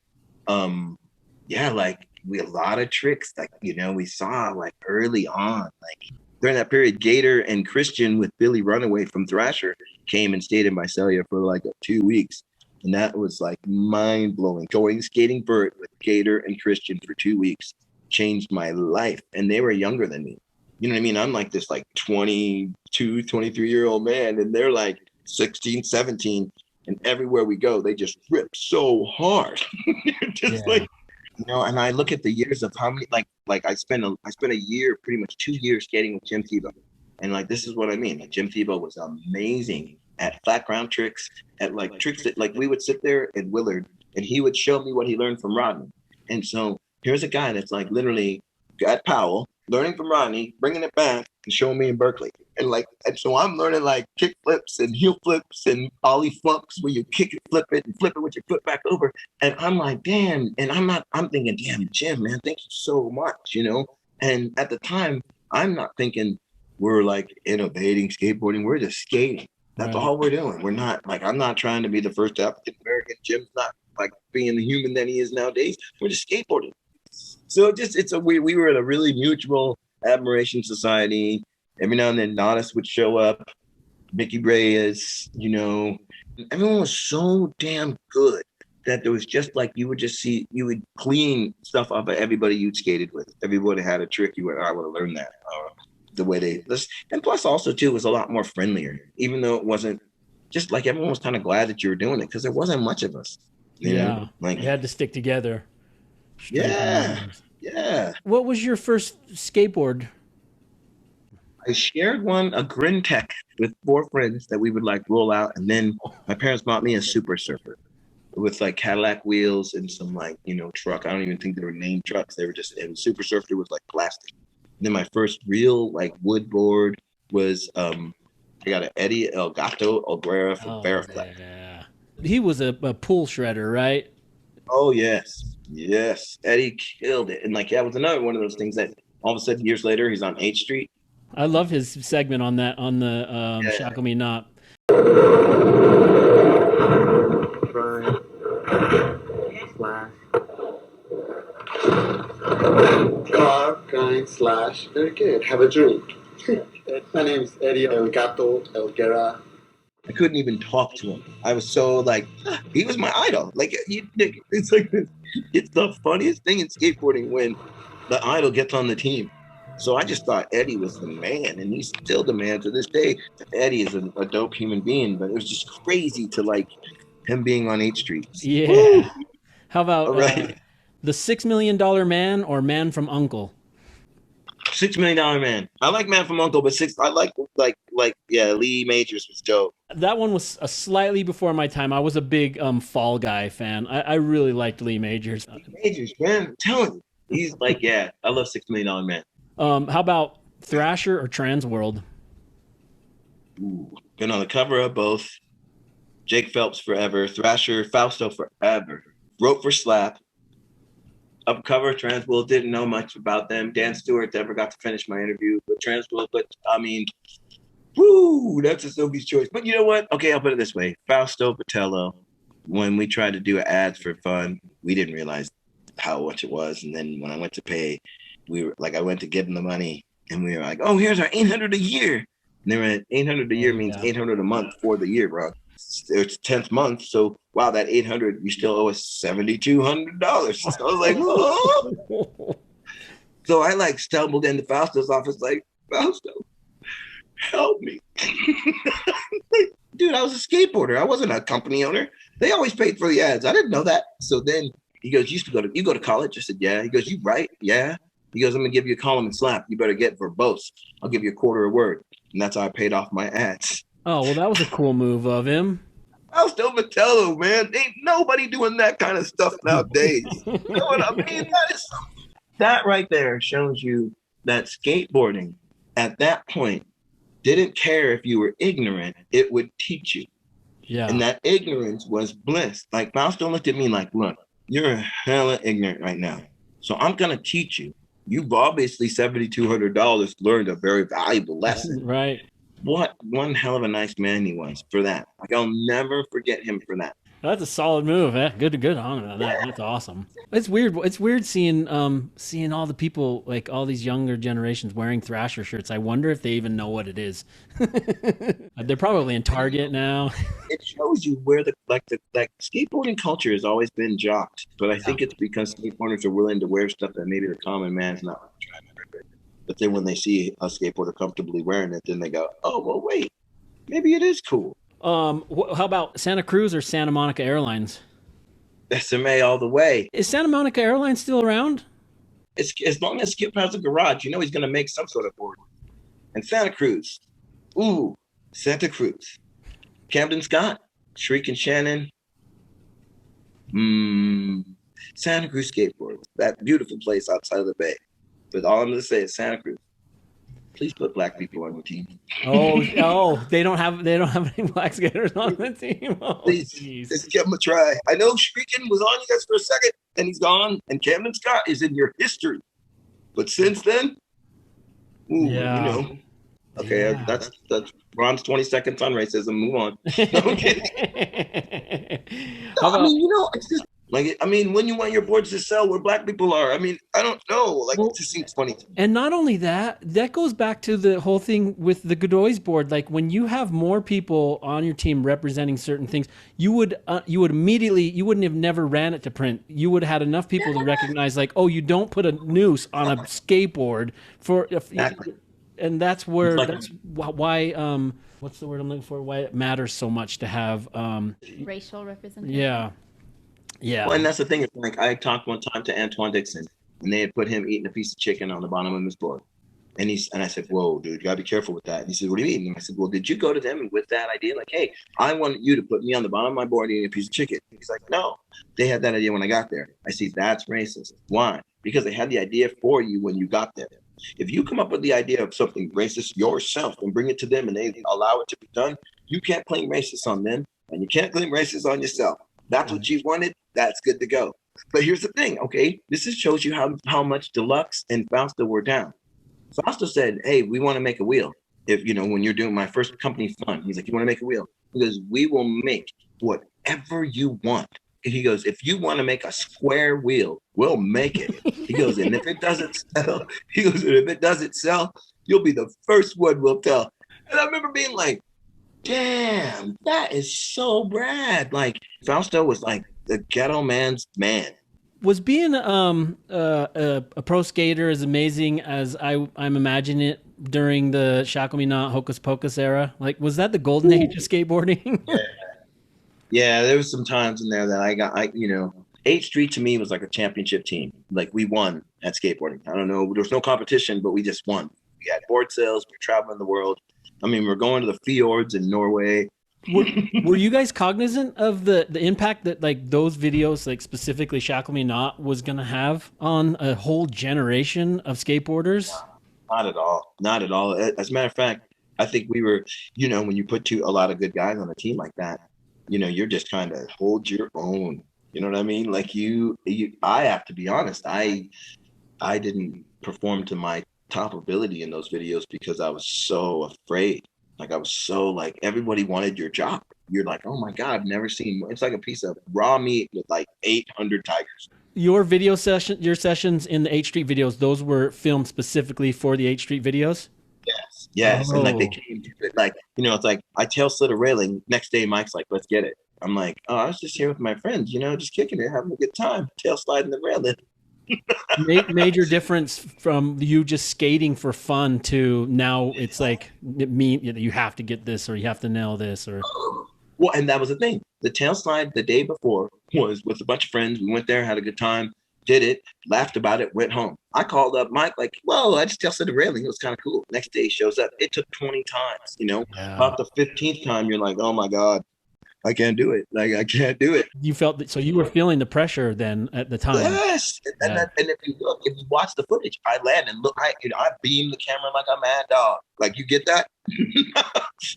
Yeah, like we a lot of tricks, like, you know, we saw like early on, like during that period, Gator and Christian with Billy Runaway from Thrasher came and stayed in Visalia for like 2 weeks. And that was like mind blowing. Going skating vert with Gator and Christian for 2 weeks changed my life. And they were younger than me. You know what I mean? I'm like this like 22, 23-year-old man, and they're like 16, 17. And everywhere we go, they just rip so hard. Just like, you know, and I look at the years of how many, like I spent a year, pretty much 2 years skating with Jim Tebow. And like, this is what I mean. Like Jim Tebow was amazing at flat ground tricks, at like tricks that like we would sit there at Willard and he would show me what he learned from Rodney. And so here's a guy that's like literally at Powell, learning from Rodney, bringing it back and showing me in Berkeley. And like, and so I'm learning like kick flips and heel flips and ollie flumps where you kick it, flip it with your foot back over. And I'm like, damn. And I'm thinking, damn, Jim, man, thank you so much, you know? And at the time, I'm not thinking we're like innovating skateboarding. We're just skating. That's all we're doing. We're not like, I'm not trying to be the first African American. Jim's not like being the human that he is nowadays. We're just skateboarding. So we were in a really mutual admiration society. Every now and then Nodis would show up, Mickey Reyes, you know, everyone was so damn good that there was just like, you would clean stuff off of everybody you'd skated with. Everybody had a trick. I would have learned that. The way and plus also too, it was a lot more friendlier, even though it wasn't just like everyone was kind of glad that you were doing it because there wasn't much of us. You know? Like you had to stick together. Yeah. What was your first skateboard? I shared a Grin Tech with 4 friends that we would like roll out. And then my parents bought me a Super Surfer with like Cadillac wheels and some like, you know, truck. I don't even think they were named trucks. They were just, and Super Surfer was like plastic. And then my first real like wood board was, I got an Eddie El Gato Alguera from Bareflex. Yeah. He was a pool shredder, right? Oh, yes. Eddie killed it. And like, that was another one of those things that all of a sudden years later, he's on H Street. I love his segment on the Shackle Me Not. Grind / very good. Have a drink. My name is Eddie El Gato Elguera. I couldn't even talk to him. I was so like, he was my idol. Like, it's like, it's the funniest thing in skateboarding when the idol gets on the team. So I just thought Eddie was the man, and he's still the man to this day. Eddie is a dope human being, but it was just crazy to like him being on 8th Street. Yeah. Woo! How about the $6 Million Man or Man from U.N.C.L.E.? $6 Million Man. I like Man from U.N.C.L.E., but I like Lee Majors was dope. That one was slightly before my time. I was a big Fall Guy fan. I really liked Lee Majors. Majors, man, I'm telling you. He's like, yeah, I love $6 Million Man. How about Thrasher or Transworld? Ooh, been on the cover of both. Jake Phelps forever. Thrasher, Fausto forever. Wrote for Slap. Up cover, Transworld, didn't know much about them. Dan Stewart never got to finish my interview with Transworld, but I mean, woo, that's a Sophie's choice. But you know what? Okay, I'll put it this way. Fausto Patello, when we tried to do ads for fun, we didn't realize how much it was. And then when I went to pay, we were like, I went to give them the money and we were like, oh, here's our $800 a year. And they were like, $800 a year means $800 a month for the year, bro. It's 10th month. So wow, that $800, you still owe us $7,200. So I was like, oh. So I like stumbled into Fausto's office like, Fausto, help me. Dude, I was a skateboarder. I wasn't a company owner. They always paid for the ads. I didn't know that. So then he goes, you go to college? I said, yeah. He goes, you write? Yeah. He goes, I'm gonna give you a column and Slap. You better get verbose. I'll give you $0.25 a word. And that's how I paid off my ads. Oh, well, that was a cool move of him. Fausto Vitello, man. Ain't nobody doing that kind of stuff nowadays. You know what I mean? That right there shows you that skateboarding at that point didn't care if you were ignorant, it would teach you. Yeah. And that ignorance was bliss. Like Fausto looked at me like, look, you're hella ignorant right now. So I'm going to teach you. You've obviously $7,200 learned a very valuable lesson. Right. What one hell of a nice man he was for that. Like I'll never forget him for that. That's a solid move. Eh? Good on that. That's awesome. It's weird. It's weird seeing all the people, like all these younger generations wearing Thrasher shirts. I wonder if they even know what it is. They're probably in Target now. It shows you where the skateboarding culture has always been jocked, but I think it's because skateboarders are willing to wear stuff that maybe the common man's not trying to wear. But then when they see a skateboarder comfortably wearing it, then they go, "Oh well, wait, maybe it is cool." How about Santa Cruz or Santa Monica Airlines? SMA all the way. Is Santa Monica Airlines still around? It's as long as Skip has a garage, you know he's going to make some sort of board. And Santa Cruz. Ooh, Santa Cruz. Camden Scott, Shriek and Shannon. Santa Cruz skateboard. That beautiful place outside of the bay. But all I'm going to say is Santa Cruz. Please put black people on the team. Oh, they don't have any black skaters on the team. Oh, Please, just give them a try. I know Shriekin was on you guys for a second, and he's gone, and Camden Scott is in your history. But since then, ooh, yeah. You know, okay, yeah. that's Ron's 20 seconds on racism. Move on. Okay. I mean, you know, it's just like, I mean, when you want your boards to sell where black people are, I mean, I don't know. Like, it just seems funny. And not only that, that goes back to the whole thing with the Godoy's board. Like, when you have more people on your team representing certain things, you would immediately, you wouldn't have never ran it to print. You would have had enough people to recognize, like, oh, you don't put a noose on a skateboard for, Exactly. And that's where, that's why, what's the word I'm looking for? Why it matters so much to have, racial representation. Yeah. Yeah. Well, and that's the thing. It's like I talked one time to Antoine Dixon, and they had put him eating a piece of chicken on the bottom of his board. And I said, "Whoa, dude, you gotta be careful with that." And he said, "What do you mean?" And I said, "Well, did you go to them with that idea? Like, hey, I want you to put me on the bottom of my board eating a piece of chicken." And he's like, "No, they had that idea when I got there." I see, that's racist. Why? Because they had the idea for you when you got there. If you come up with the idea of something racist yourself and bring it to them and they allow it to be done, you can't claim racist on them and you can't claim racist on yourself. That's what you wanted. That's good to go. But here's the thing, okay? This just shows you how much Deluxe and Fausto were down. Fausto said, "Hey, we want to make a wheel. If, you know, when you're doing my first company fund," he's like, "You want to make a wheel?" He goes, "We will make whatever you want." And he goes, "If you want to make a square wheel, we'll make it." He goes, "And if it doesn't sell," he goes, "and if it doesn't sell, you'll be the first one we'll tell." And I remember being like, damn, that is so rad. Like, Fausto was like the ghetto man's man. Was being a pro skater as amazing as I'm imagining it during the Shackle Me Not Hocus Pocus era? Like, was that the golden age of skateboarding? Yeah, there was some times in there that you know, 8th Street to me was like a championship team. Like, we won at skateboarding. I don't know, there was no competition, but we just won. We had board sales, we were traveling the world. I mean, we're going to the fjords in Norway. Were you guys cognizant of the impact that, like, those videos, like specifically Shackle Me Not, was going to have on a whole generation of skateboarders? Not at all. Not at all. As a matter of fact, I think we were, you know, when you put a lot of good guys on a team like that, you know, you're just kind of hold your own. You know what I mean? Like, I have to be honest. I didn't perform to my top ability in those videos because I was so afraid. Like, I was so, like, everybody wanted your job. You're like, oh my God, I've never seen, it's like a piece of raw meat with like 800 tigers. Your sessions in the 8th Street videos, those were filmed specifically for the 8th Street videos? Yes. Oh. And like, they came to it, like, you know, it's like I tail slid a railing. Next day, Mike's like, "Let's get it." I'm like, "Oh, I was just here with my friends, you know, just kicking it, having a good time, tail sliding the railing." Major difference from you just skating for fun to now it's like you have to get this or you have to nail this or. Well, and that was the thing. The tail slide the day before was with a bunch of friends. We went there, had a good time, did it, laughed about it, went home. I called up Mike like, "Whoa, I just tail slid the railing. It was kind of cool." Next day he shows up. It took 20 times, you know. Yeah. About the 15th time, you're like, "Oh my God." I can't do it. Like, I can't do it. You felt that, so you were feeling the pressure then at the time. Yes. And, Yeah. and if you look, if you watch the footage, I land and look, I beam the camera like a mad dog. Like, you get that?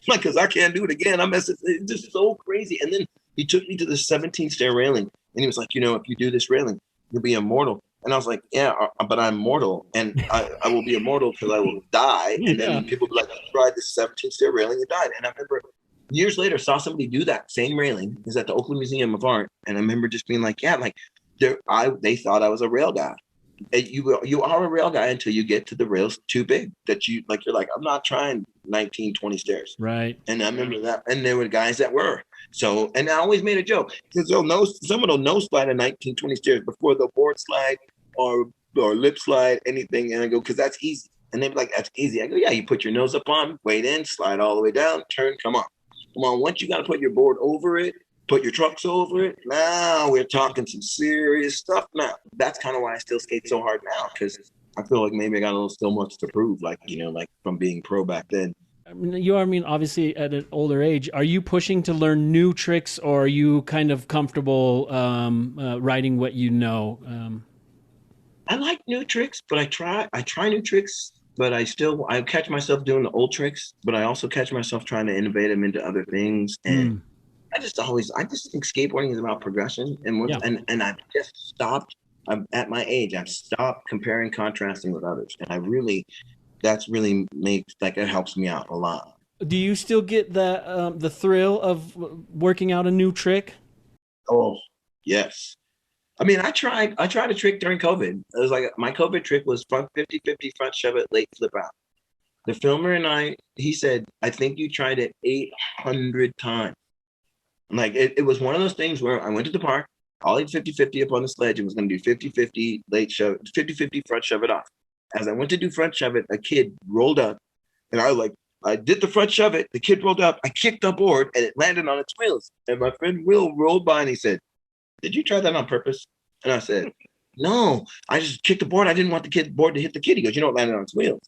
Like, because I can't do it again. It's just so crazy. And then he took me to the 17 stair railing, and he was like, if you do this railing, you'll be immortal. And I was like, yeah, but I'm mortal, and I will be immortal because I will die. And then people be like, I tried this 17 stair railing and died. And I remember years later saw somebody do that same railing. Is at the Oakland Museum of Art, and I remember just being like, yeah, like they thought I was a rail guy. And you are a rail guy until you get to the rails too big that you're like, I'm not trying 19, 20 stairs. Right. And I remember that. And there were guys that were. So, and I always made a joke because someone will no slide a 19, 20 stairs before the board slide or lip slide, anything. And I go, because that's easy. And they'd be like, that's easy. I go, yeah, you put your nose up on, wait in, slide all the way down, turn, come on. Once you got to put your board over it, put your trucks over it, now we're talking some serious stuff now. That's kind of why I still skate so hard now, because I feel like maybe I got a little still much to prove, like, like from being pro back then. Obviously at an older age, are you pushing to learn new tricks, or are you kind of comfortable riding what you know? I like new tricks, but I try new tricks, but I catch myself doing the old tricks, but I also catch myself trying to innovate them into other things. And I just think skateboarding is about progression. And I've just stopped. I'm at my age, I've stopped comparing, contrasting with others. And that's really it helps me out a lot. Do you still get the thrill of working out a new trick? Oh, yes. I mean, I tried a trick during COVID. It was like my COVID trick was front 50-50, front shove it, late flip out. The filmer he said, I think you tried it 800 times. Like, it was one of those things where I went to the park, ollied 50-50 up on the sledge, and was going to do 50-50 late shove, 50-50 front shove it off. As I went to do front shove it, a kid rolled up, and I did the front shove it. The kid rolled up, I kicked the board, and it landed on its wheels. And my friend Will rolled by, and he said, did you try that on purpose? And I said, no, I just kicked the board. I didn't want the board to hit the kid. He goes, it landed on its wheels.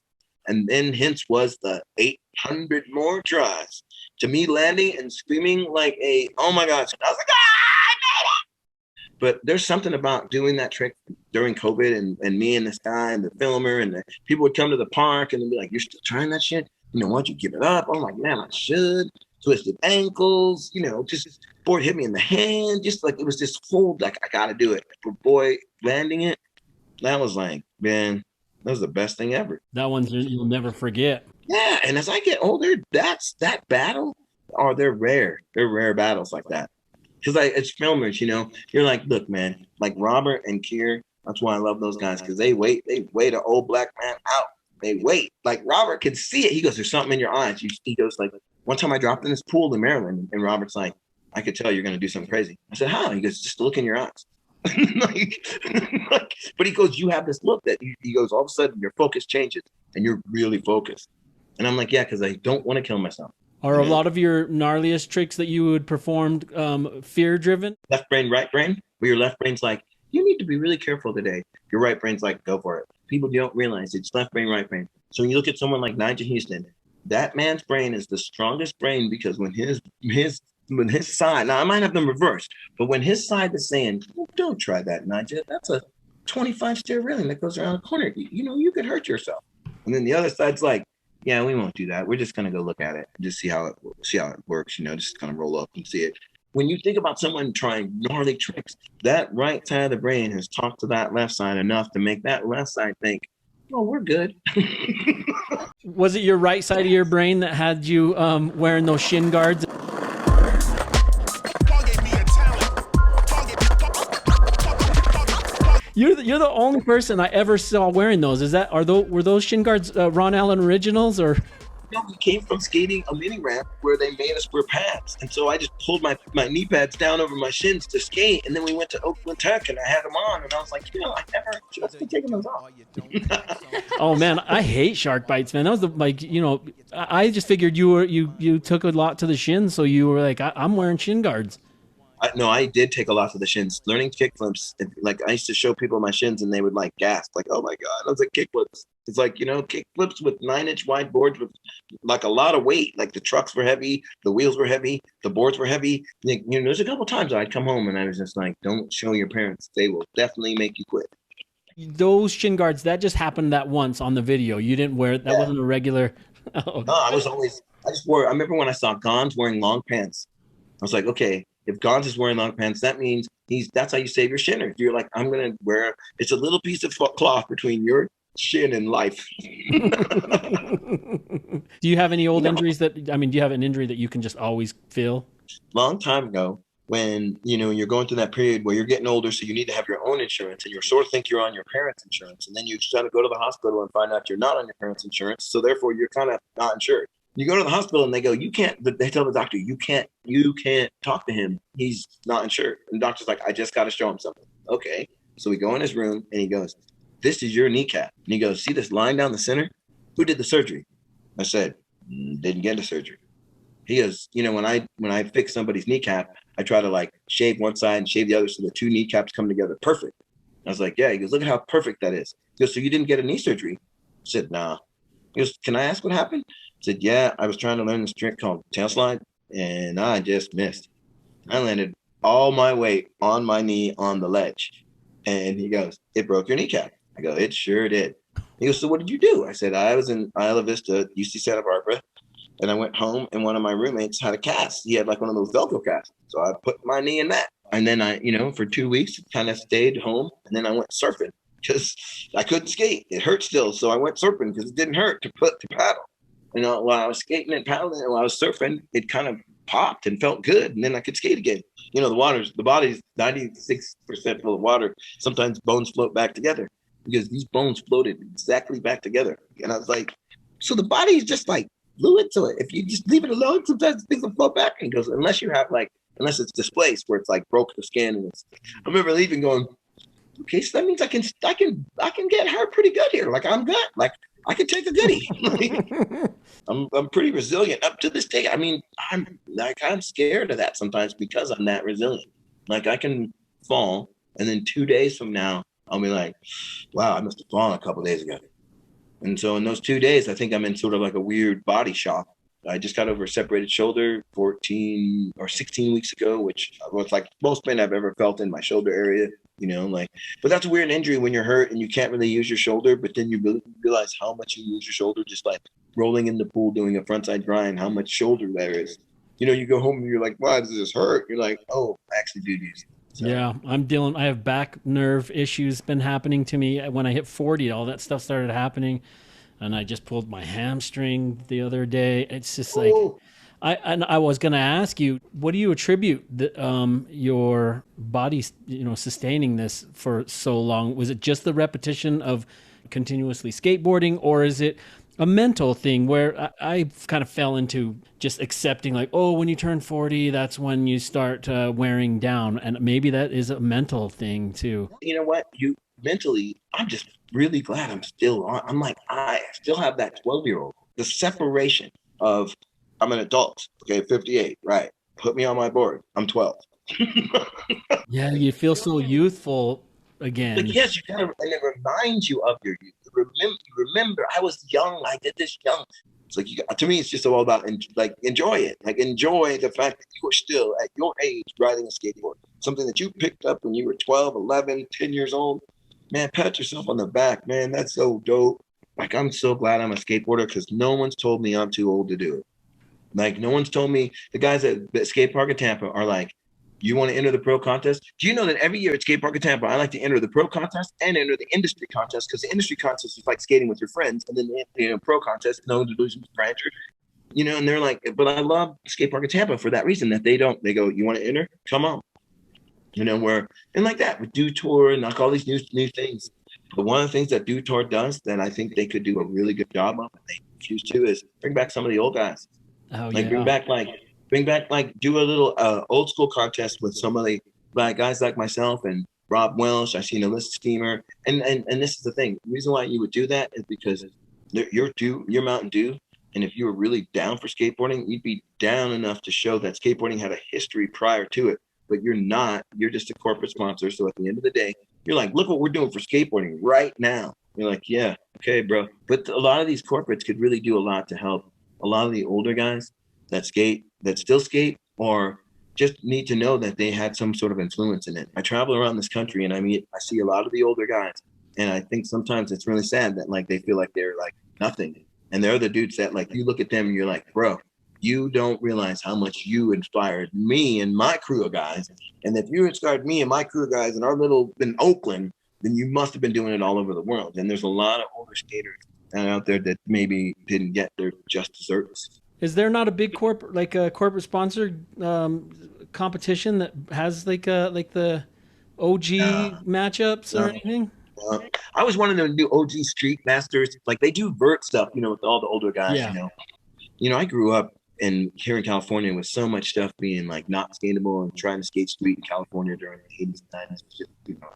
And then hence was the 800 more tries to me landing and screaming like oh my gosh. I was like, I made it. But there's something about doing that trick during COVID and me and this guy and the filmer and the people would come to the park and they'd be like, you're still trying that shit? Why don't you give it up? I'm like, man, I should. Twisted ankles, just board hit me in the hand. Just like, it was this whole, like, I got to do it. But boy, landing it, that was like, man, that was the best thing ever. That one you'll never forget. Yeah. And as I get older, that battle, they're rare. They're rare battles like that. Because it's filmers, you're like, look, man, like Robert and Kier, that's why I love those guys, because they wait an old black man out. They wait. Like, Robert can see it. He goes, there's something in your eyes. He goes like, one time I dropped in this pool in Maryland, and Robert's like, I could tell you're going to do something crazy. I said, how? He goes, just look in your eyes. But he goes, you have this look that he goes, all of a sudden your focus changes and you're really focused. And I'm like, yeah, because I don't want to kill myself. Are a lot of your gnarliest tricks that you would perform fear driven? Left brain, right brain, where your left brain's like, you need to be really careful today. Your right brain's like, go for it. People don't realize it's left brain, right brain. So when you look at someone like Nigel Houston, that man's brain is the strongest brain, because when his side, now I might have them reversed, but when his side is saying, don't try that, Nigel, that's a 25 stair railing that goes around a corner. You could hurt yourself. And then the other side's like, yeah, we won't do that. We're just going to go look at it and just see how it works, just kind of roll up and see it. When you think about someone trying gnarly tricks, that right side of the brain has talked to that left side enough to make that left side think, oh, we're good. Was it your right side of your brain that had you wearing those shin guards? You're the only person I ever saw wearing those. Were those shin guards Ron Allen originals, or? No, we came from skating a mini ramp where they made us wear pads. And so I just pulled my knee pads down over my shins to skate. And then we went to Oakland Tech and I had them on. And I was like, I never should be taking those off. Oh, man, I hate shark bites, man. That was I just figured you took a lot to the shins. So you were like, I'm wearing shin guards. No, I did take a lot to the shins. Learning kickflips, like I used to show people my shins and they would like gasp, like, oh my God. I was like, kickflips. It's like, kick flips with 9-inch wide boards with like a lot of weight. Like the trucks were heavy, the wheels were heavy, the boards were heavy. There's a couple times I'd come home and I was just like, don't show your parents. They will definitely make you quit. Those shin guards, that just happened that once on the video. You didn't wear it. That wasn't a regular. Oh. No, I remember when I saw Gons wearing long pants. I was like, okay, if Gons is wearing long pants, that means that's how you save your shinner. You're like, I'm going to wear, it's a little piece of cloth between your shin and life. Do you have any old injuries do you have an injury that you can just always feel? Long time ago, when, you're going through that period where you're getting older, so you need to have your own insurance, and you sort of think you're on your parents' insurance, and then you try to go to the hospital and find out you're not on your parents' insurance, so therefore you're kind of not insured. You go to the hospital and they go, they tell the doctor, you can't talk to him. He's not insured. And the doctor's like, I just got to show him something. Okay. So we go in his room and he goes, this is your kneecap. And he goes, see this line down the center? Who did the surgery? I said, didn't get into surgery. He goes, when I fix somebody's kneecap, I try to like shave one side and shave the other so the two kneecaps come together perfect. I was like, yeah. He goes, look at how perfect that is. He goes, so you didn't get a knee surgery? I said, nah. He goes, can I ask what happened? I said, yeah, I was trying to learn this trick called tail slide, and I just missed. I landed all my weight on my knee on the ledge. And he goes, it broke your kneecap. I go, it sure did. He goes, so what did you do? I said, I was in Isla Vista, UC Santa Barbara, and I went home, and one of my roommates had a cast. He had like one of those Velcro casts. So I put my knee in that. And then I, for 2 weeks, kind of stayed home, and then I went surfing because I couldn't skate. It hurt still, so I went surfing because it didn't hurt to paddle. While I was skating and paddling and while I was surfing, it kind of popped and felt good. And then I could skate again. The body's 96% full of water. Sometimes bones float back together because these bones floated exactly back together. And I was like, so the body's just like fluid to it. If you just leave it alone, sometimes things will float back. And he goes, unless it's displaced where it's like broke the skin. And I remember leaving going, okay, so that means I can get hurt pretty good here. Like I'm good. Like I can take a goodie. I'm pretty resilient up to this day. I mean, I'm scared of that sometimes because I'm that resilient. Like I can fall, and then 2 days from now, I'll be like, wow, I must have fallen a couple of days ago. And so in those 2 days, I think I'm in sort of like a weird body shock. I just got over a separated shoulder 14 or 16 weeks ago, which was like most pain I've ever felt in my shoulder area. But that's a weird injury when you're hurt and you can't really use your shoulder, but then you really realize how much you use your shoulder, just like rolling in the pool, doing a frontside grind, how much shoulder there is. You go home and you're like, why does this hurt? You're like, oh, I actually do use it. So. Yeah, I have back nerve issues been happening to me. When I hit 40, all that stuff started happening. And I just pulled my hamstring the other day. It's just like, I was going to ask you, what do you attribute your body, sustaining this for so long? Was it just the repetition of continuously skateboarding, or is it a mental thing where I kind of fell into just accepting like, oh, when you turn 40, that's when you start wearing down. And maybe that is a mental thing too. You know what? Mentally, I'm just really glad I'm still on. I'm like, I still have that 12-year-old. The separation of I'm an adult, okay, 58, right? Put me on my board. I'm 12. Yeah, you feel so youthful again. Like, yes, you kind of, and it reminds you of your youth. Remember, I was young. I did this young. It's like, to me, it's just all about enjoy it. Like, enjoy the fact that you are still at your age riding a skateboard. Something that you picked up when you were 12, 11, 10 years old. Man, pat yourself on the back, man. That's so dope. Like, I'm so glad I'm a skateboarder because no one's told me I'm too old to do it. Like, no one's told me. The guys at Skate Park in Tampa are like, you want to enter the pro contest? Do you know that every year at Skate Park in Tampa, I like to enter the pro contest and enter the industry contest, because the industry contest is like skating with your friends, and then the pro contest, no delusions, grandeur. And they're like, but I love Skate Park in Tampa for that reason, that they go, you want to enter? Come on. And like that with Do Tour and like all these new things. But one of the things that Do Tour does that I think they could do a really good job of, and they refuse to, is bring back some of the old guys. Oh, like yeah. bring back do a little old school contest with some of the guys like myself and Rob Welsh. I've seen Alyssa Steamer, and this is the thing. The reason why you would do that is because you're Mountain Dew, and if you were really down for skateboarding, you'd be down enough to show that skateboarding had a history prior to it. But you're not. You're just a corporate sponsor. So at the end of the day, you're like, look what we're doing for skateboarding right now. You're like, yeah, Okay, bro. But a lot of these corporates could really do a lot to help a lot of the older guys that skate, that still skate, or just need to know that they had some sort of influence in it. I travel around this country and I see a lot of the older guys, and I think sometimes it's really sad that like they feel like they're like nothing. And they're the dudes that like you look at them and you're like, bro, you don't realize how much you inspired me and my crew of guys. And if you inspired me and my crew of guys in our little in Oakland, then you must have been doing it all over the world. And there's a lot of older skaters out there that maybe didn't get their just desserts. Is there not a big corporate sponsored competition that has like the OG matchups or anything? I was wanting to do OG Street Masters. Like they do vert stuff, you know, with all the older guys. Yeah. You know, I grew up here in California with so much stuff being like not skatable and trying to skate street in California during the 80s and 90s. Just, you know.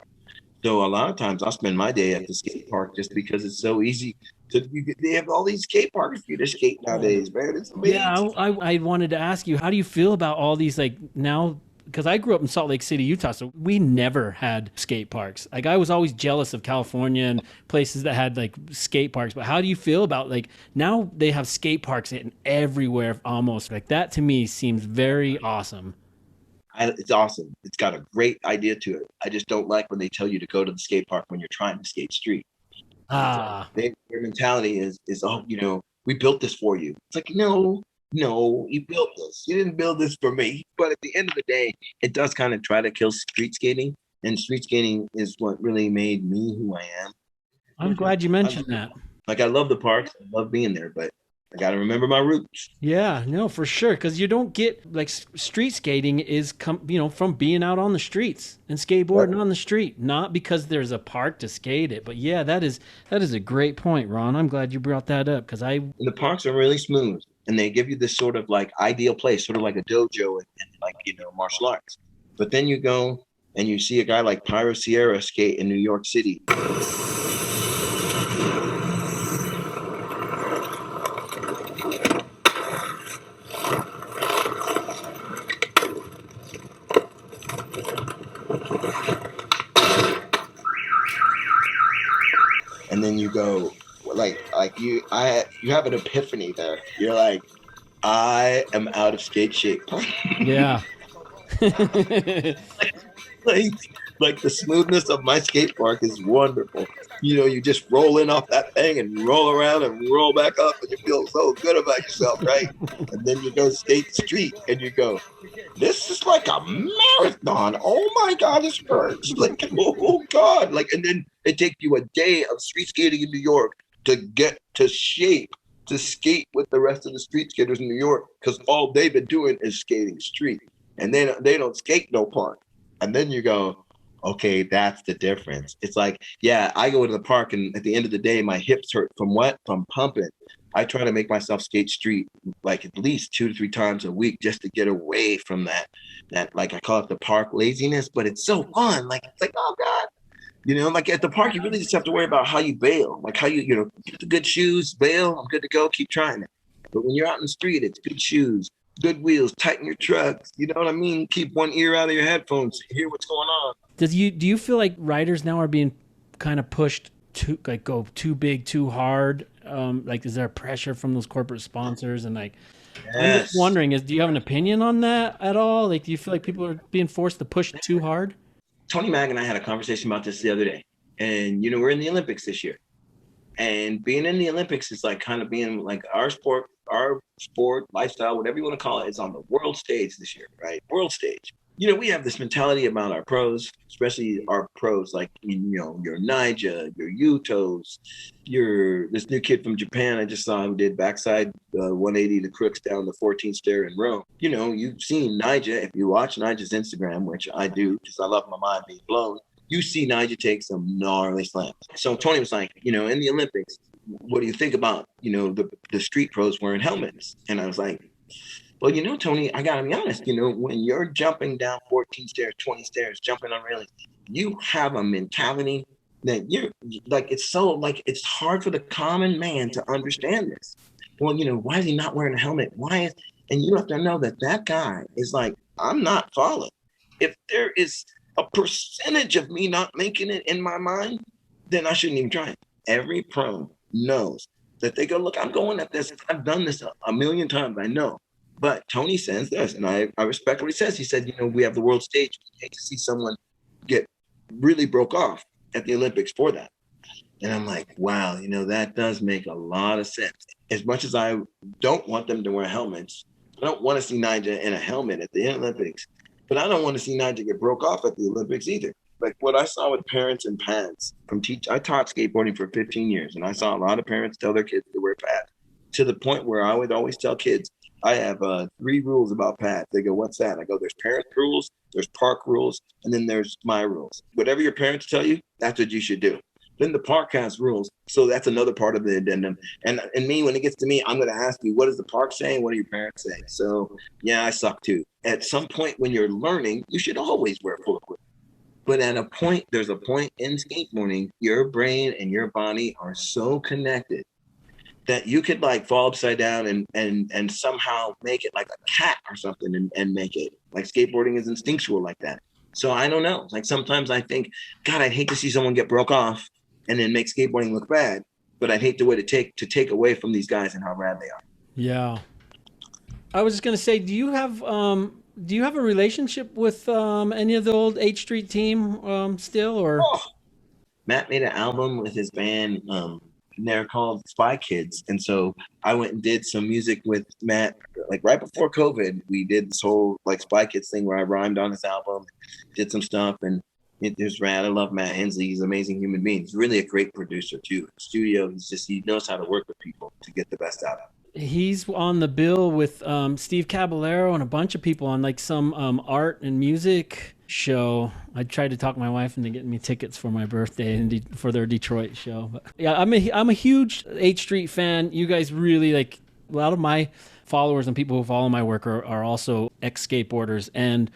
So a lot of times I'll spend my day at the skate park just because it's so easy. They have all these skate parks for you to skate nowadays, man. It's amazing. Yeah, I wanted to ask you, how do you feel about all these like now? Because I grew up in Salt Lake City, Utah, so we never had skate parks. Like I was always jealous of California and places that had like skate parks. But how do you feel about like now they have skate parks in everywhere almost? Like that to me seems very awesome. It's awesome. It's got a great idea to it. I just don't like when they tell you to go to the skate park when you're trying to skate street. Their mentality is, oh, you know, we built this for you. It's like, no, you built this. You didn't build this for me. But at the end of the day, it does kind of try to kill street skating. And street skating is what really made me who I am. I'm glad you mentioned that. Like I love the parks. I love being there, but I got to remember my roots. Yeah, no, for sure. Because you don't get like street skating is from being out on the streets and skateboarding on the street, not because there's a park to skate it. But yeah, that is a great point, Ron. I'm glad you brought that up because the parks are really smooth and they give you this sort of like ideal place, sort of like a dojo and like, you know, martial arts. But then you go and you see a guy like Pyro Sierra skate in New York City. And then you go you have an epiphany there. You're like, I am out of skate shape. Yeah. like the smoothness of my skate park is wonderful. You know, you just roll in off that thing and roll around and roll back up and you feel so good about yourself, right? And then you go skate street and you go, this is like a marathon. Oh my God, this hurts. Like, oh God. Like, and then it takes you a day of street skating in New York to get to shape to skate with the rest of the street skaters in New York because all they've been doing is skating street. And then they don't skate no park. And then you go, okay, that's the difference. It's like, yeah, I go to the park and at the end of the day, my hips hurt from what? From pumping. I try to make myself skate street like at least 2 to 3 times a week just to get away from that like I call it the park laziness, but it's so fun. Like, it's like, oh God. You know, like at the park, you really just have to worry about how you bail, like how you know, get the good shoes, bail, I'm good to go, keep trying it. But when you're out in the street, it's good shoes, good wheels, tighten your trucks. You know what I mean? Keep one ear out of your headphones, hear what's going on. Do you feel like riders now are being kind of pushed to like go too big, too hard? Like, is there pressure from those corporate sponsors? And like, yes. I'm just wondering, do you have an opinion on that at all? Like, do you feel like people are being forced to push too hard? Tony Mack and I had a conversation about this the other day. And, you know, we're in the Olympics this year. And being in the Olympics is like kind of being like our sport, lifestyle, whatever you want to call it, is on the world stage this year, right? World stage. You know, we have this mentality about our pros, especially our pros, like, you know, your Nija, your Yutos, this new kid from Japan I just saw who did backside 180 to crooks down the 14th stair in Rome. You know, you've seen Nija. If you watch Nija's Instagram, which I do because I love my mind being blown, you see Nija take some gnarly slams. So Tony was like, you know, in the Olympics, what do you think about, you know, the street pros wearing helmets? And I was like, well, you know, Tony, I got to be honest, you know, when you're jumping down 14 stairs, 20 stairs, jumping on railings, you have a mentality that you're like, it's hard for the common man to understand this. Well, you know, why is he not wearing a helmet? And you have to know that guy is like, I'm not falling. If there is a percentage of me not making it in my mind, then I shouldn't even try it. every pro knows that they go, look, I'm going at this. I've done this a million times. I know. But Tony says this, and I respect what he says. He said, you know, we have the world stage. We hate to see someone get really broke off at the Olympics for that. And I'm like, wow, you know, that does make a lot of sense. As much as I don't want them to wear helmets, I don't want to see Nigel in a helmet at the Olympics, but I don't want to see Nigel get broke off at the Olympics either. Like what I saw with parents and pads I taught skateboarding for 15 years, and I saw a lot of parents tell their kids to wear pads to the point where I would always tell kids, I have 3 rules about pads. They go, what's that? I go, there's parent rules, there's park rules, and then there's my rules. Whatever your parents tell you, that's what you should do. Then the park has rules. So that's another part of the addendum. And me, when it gets to me, I'm going to ask you, what does the park say? What do your parents say? So yeah, I suck too. At some point when you're learning, you should always wear full equipment. But at a point, there's a point in skateboarding, your brain and your body are so connected that you could like fall upside down and somehow make it like a cat or something and make it. Like skateboarding is instinctual like that. So I don't know. Like sometimes I think, God, I'd hate to see someone get broke off and then make skateboarding look bad. But I'd hate to take away from these guys and how rad they are. Yeah. I was just gonna say, do you have a relationship with any of the old H Street team still, or? Oh. Matt made an album with his band. They're called Spy Kids, and so I went and did some music with Matt. Like right before COVID, we did this whole like Spy Kids thing where I rhymed on his album, did some stuff, and it was rad. I love Matt Hensley. He's an amazing human being. He's really a great producer too. In the studio, he knows how to work with people to get the best out of them. He's on the bill with Steve Caballero and a bunch of people on like some art and music show. I tried to talk my wife into getting me tickets for my birthday and for their Detroit show. But yeah, I'm a huge H Street fan. You guys really, like, a lot of my followers and people who follow my work are also ex-skateboarders, and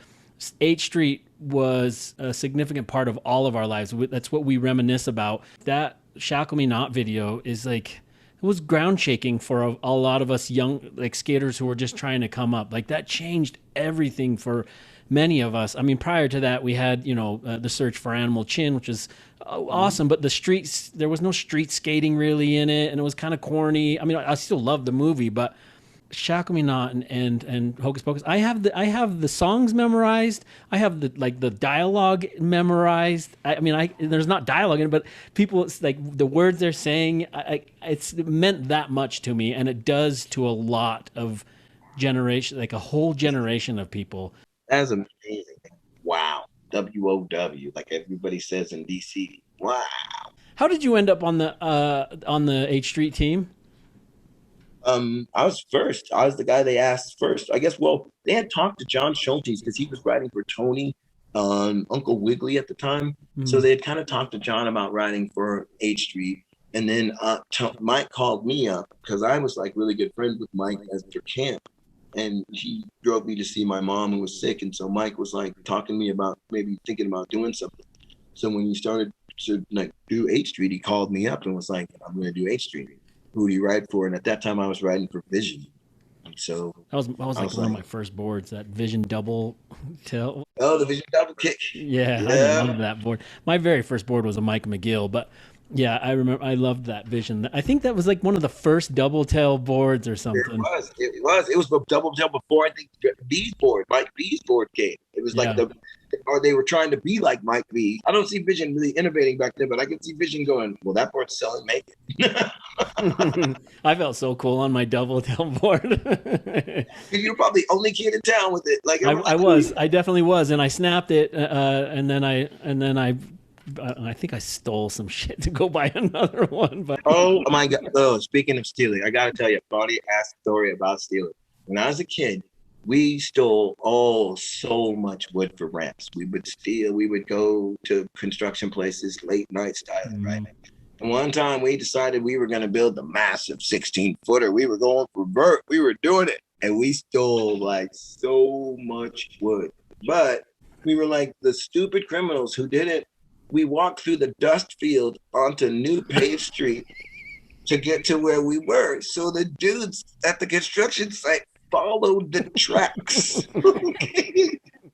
H Street was a significant part of all of our lives. That's what we reminisce about. That Shackle Me Not video is like, it was ground shaking for a lot of us young like skaters who were just trying to come up. Like that changed everything for many of us. I mean, prior to that, we had, the Search for Animal Chin, which is awesome, but there was no street skating really in it, and it was kind of corny. I mean, I still love the movie, but Shackle Me Not and Hocus Pocus, I have the songs memorized. I have the dialogue memorized. I mean, there's not dialogue in it, but people, it's like the words they're saying, it meant that much to me, and it does to a lot of generation, like a whole generation of people. That's amazing. Wow. WOW, like everybody says in DC. Wow. How did you end up on the H Street team? I was first. I was the guy they asked first. I guess, well, they had talked to John Schultes because he was writing for Tony on Uncle Wiggly at the time. Mm-hmm. So they had kind of talked to John about writing for H Street. And then Mike called me up because I was like really good friends with Mike after camp. And he drove me to see my mom who was sick. And so Mike was like talking to me about maybe thinking about doing something. So when he started to like do H Street, he called me up and was like, I'm going to do H Street. Who do you ride for? And at that time I was riding for Vision. And so that was one of my first boards, that Vision double tail. Oh, the Vision double kick. Yeah. I love that board. My very first board was a Mike McGill, but yeah, I remember I loved that Vision. I think that was like one of the first double tail boards or something. It was a double tail before I think Mike B's board came. It was like or they were trying to be like Mike B. I don't see Vision really innovating back then, but I can see Vision going, well, that board's selling, make it. I felt so cool on my double tail board. You're probably the only kid in town with it. Like I definitely was, and I snapped it, and then I think I stole some shit to go buy another one. But oh my God! Oh, speaking of stealing, I gotta tell you a funny ass story about stealing. When I was a kid, we stole so much wood for ramps. We would steal. We would go to construction places late night style, right? And one time we decided we were going to build the massive 16-footer. We were going for vert. We were doing it, and we stole like so much wood. But we were like the stupid criminals who did it. We walked through the dust field onto new paved street to get to where we were. So the dudes at the construction site followed the tracks.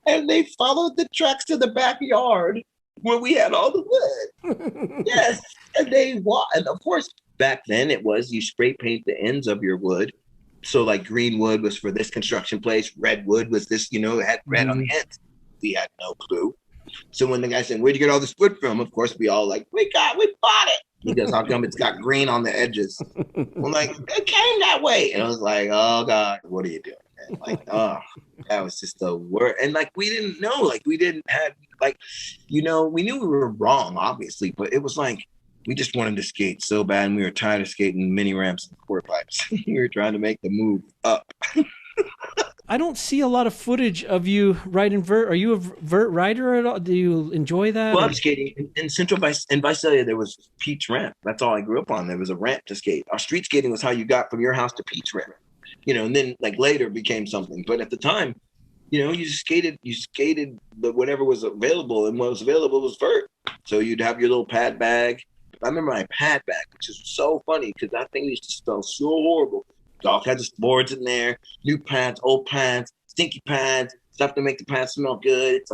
And they followed the tracks to the backyard. where we had all the wood. Yes, and and of course back then it was you spray paint the ends of your wood. So like green wood was for this construction place, red wood was this, it had red on the ends. We had no clue. So when the guy said, "Where'd you get all this wood from?" Of course, we all like, we bought it. He goes, "How come it's got green on the edges?" I'm like, "It came that way." And I was like, "Oh God, what are you doing?" And like, oh, that was just the word. And like, we didn't know, like, we didn't have, like, we knew we were wrong, obviously, but it was like, we just wanted to skate so bad, and we were tired of skating mini ramps and quarter pipes. We were trying to make the move up. I don't see a lot of footage of you riding vert. Are you a vert rider at all? Do you enjoy that? Well, I'm skating in Visalia. There was Pete's ramp. That's all I grew up on. There was a ramp to skate. Our street skating was how you got from your house to Pete's ramp. And then like later became something. But at the time, you skated whatever was available, and what was available was vert. So you'd have your little pad bag. I remember my pad bag, which is so funny because that thing used to smell so horrible. All kinds of boards in there, new pads, old pads, stinky pads, stuff to make the pads smell good. It's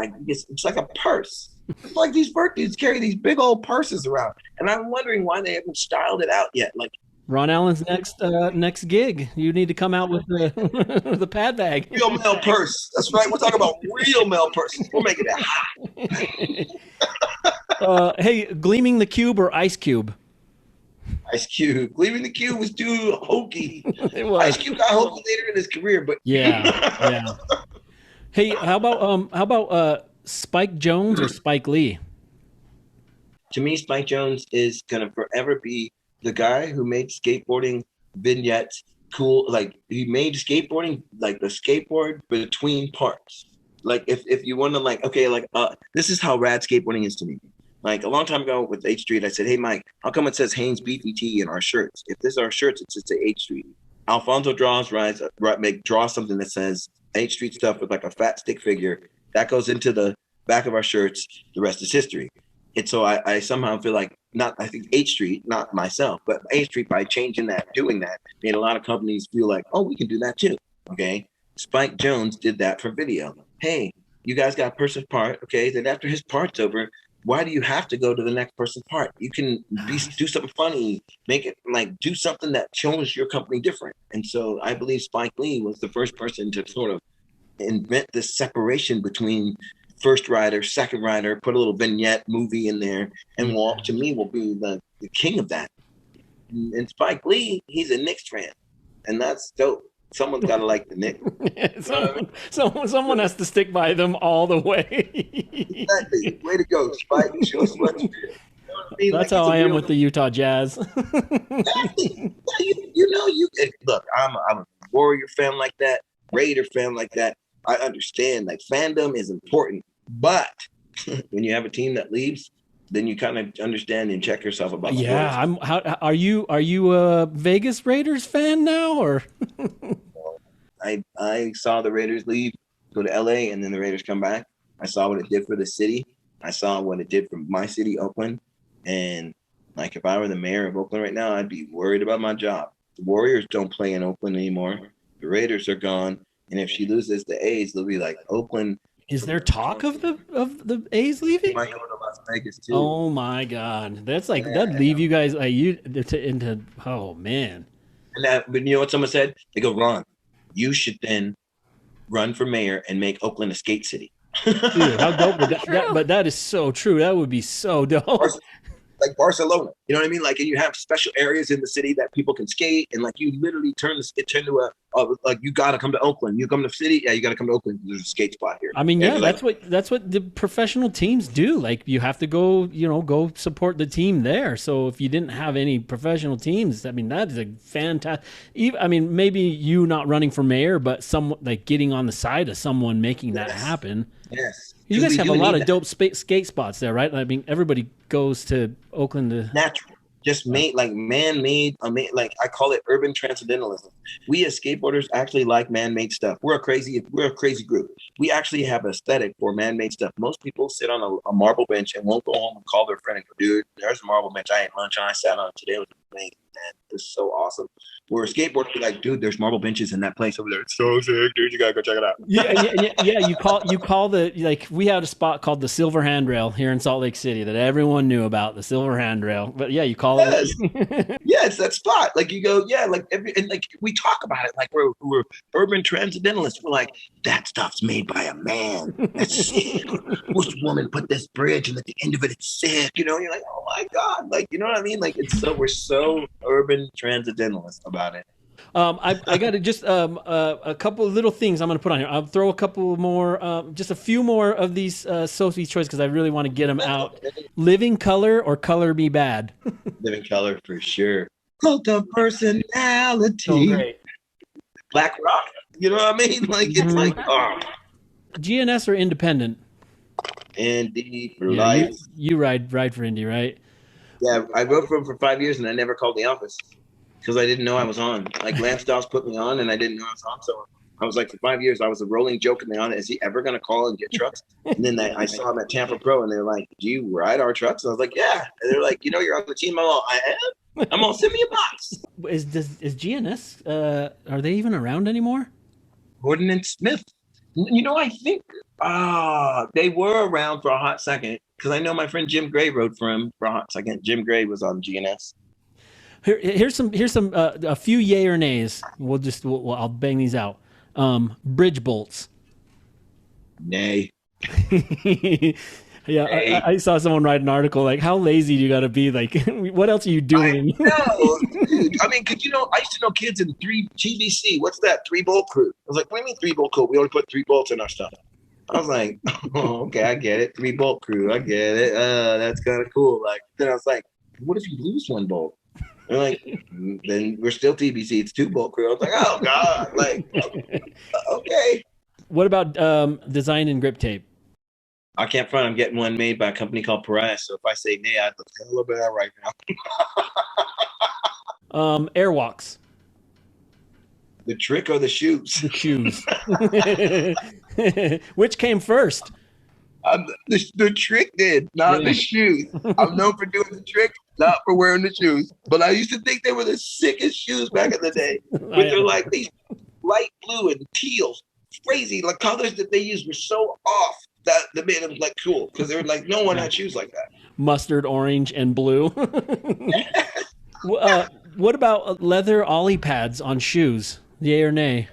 like a purse. It's like these vert dudes carry these big old purses around, and I'm wondering why they haven't styled it out yet. Like Ron Allen's next gig, you need to come out with the the pad bag. Real male purse. That's right. We're talking about real male purses. We're making it hot. Hey, Gleaming the Cube or Ice Cube? Ice Cube. Gleaming the Cube was too hokey. It was. Ice Cube got hokey later in his career, but yeah. Hey, how about Spike Jonze or Spike Lee? To me, Spike Jonze is gonna forever be the guy who made skateboarding vignettes cool. Like he made skateboarding like the skateboard between parts. Like if you want to like, okay, like this is how rad skateboarding is to me. Like a long time ago with H Street, I said, "Hey Mike, how come it says Haynes Beefy T in our shirts? If this is our shirts, it's just a H Street." Alfonso draws something that says H Street stuff with like a fat stick figure that goes into the back of our shirts. The rest is history. And so I somehow feel like I think H Street, not myself, but H Street by doing that, made a lot of companies feel like, oh, we can do that too. Okay. Spike Jonze did that for video. Hey, you guys got a person's part. Okay. Then after his part's over, why do you have to go to the next person's part? You can do something funny, make it like do something that shows your company different. And so I believe Spike Lee was the first person to sort of invent this separation between first rider, second rider, put a little vignette movie in there, and to me will be the king of that. And Spike Lee, he's a Knicks fan, and that's dope. Someone's got to like the Knicks. Someone has to stick by them all the way. Exactly. Way to go, Spike. Show us what you do. That's how I am with the Utah Jazz. Exactly. Look, I'm a Warrior fan like that, Raider fan like that. I understand like fandom is important, but when you have a team that leaves, then you kind of understand and check yourself about. Yeah, are you a Vegas Raiders fan now, or? I saw the Raiders leave, go to LA, and then the Raiders come back. I saw what it did for the city. I saw what it did for my city, Oakland, and like if I were the mayor of Oakland right now, I'd be worried about my job. The Warriors don't play in Oakland anymore. The Raiders are gone. And if she loses the A's, they'll be like Oakland. Is there talk of the A's leaving? Might go to Las Vegas too. Oh my God, that's like that'd leave you guys into oh man. But you know what someone said? They go, "Ron, you should then run for mayor and make Oakland a skate city." Dude, how dope would that? But that is so true. That would be so dope. Like Barcelona, you know what I mean? Like, and you have special areas in the city that people can skate, and like you literally turn to like you got to come to Oakland. You come to the city, yeah, you got to come to Oakland. There's a skate spot here. I mean, yeah, that's what the professional teams do. Like, you have to go support the team there. So if you didn't have any professional teams, I mean, that is a fantastic. I mean, maybe you not running for mayor, but someone like getting on the side of someone making that happen. Yes. You guys have a lot of dope skate spots there, right? I mean, everybody goes to Oakland to natural, just made like man-made. Like I call it urban transcendentalism. We as skateboarders actually like man-made stuff. We're a crazy group. We actually have an aesthetic for man-made stuff. Most people sit on a marble bench and won't go home and call their friend and go, "Dude, there's a marble bench I ate lunch on. I sat on it today. It was man, it's so awesome. Where a skateboarder be like, dude, there's marble benches in that place over there. It's so sick, dude. You gotta go check it out. Yeah. You call the, like, we had a spot called the Silver Handrail here in Salt Lake City that everyone knew about, the Silver Handrail. But yeah, you call it. Yeah, it's that spot. Like you go, yeah, like and like we talk about it like we're urban transcendentalists. We're like, that stuff's made by a man. That's sick. This woman put this bridge, and at the end of it, it's sick. You know, you're like, oh my god, like, you know what I mean? Like, it's so, we're so urban transcendentalists about it. I got to just a couple of little things I'm going to put on here. I'll throw a couple more, just a few more of these Sophie's Choice because I really want to get them out. Living Color or Color Me Bad? Living Color for sure. Cult of personality. So great. Black Rock. You know what I mean? Like, it's like, oh. GNS or Independent? Indy for life. You ride for Indy, right? Yeah, I wrote for him for 5 years, and I never called the office because I didn't know I was on. Like, Lance Dawes put me on, and I didn't know I was on. So I was like, for 5 years, I was a rolling joke in the on. Is he ever going to call and get trucks? And then I saw him at Tampa Pro, and they're like, do you ride our trucks? And I was like, yeah. And they're like, you know, you're on the team. I'm all, I am? I'm all, send me a box. Is GNS, are they even around anymore? Gordon and Smith. You know, I think they were around for a hot second because I know my friend Jim Gray rode for him for a hot second. Jim Gray was on GNS. Here's some a few yay or nays. I'll bang these out. Bridge bolts. Nay. Yeah, I saw someone write an article like, how lazy do you got to be? Like, what else are you doing? No, dude. I mean, because, you know, I used to know kids in GBC. What's that? 3-bolt crew. I was like, what do you mean 3-bolt crew? We only put 3 bolts in our stuff. I was like, oh, okay, I get it. 3-bolt crew. I get it. That's kind of cool. Like, then I was like, what if you lose 1 bolt? They're like, then we're still TBC. It's 2-bolt crew. I was like, oh, God. Like, okay. What about design and grip tape? I can't front. I'm getting one made by a company called Pariah. So if I say nay, I'd look hella bad right now. Airwalks. The trick or the shoes? The shoes. Which came first? The trick did, not the shoes. I'm known for doing the trick, not for wearing the shoes. But I used to think they were the sickest shoes back in the day. But they're like these light blue and teal, crazy. Like, colors that they used were so off that made them like cool because they were like, no one had shoes like that. Mustard, orange, and blue. What about leather ollie pads on shoes? Yay or nay?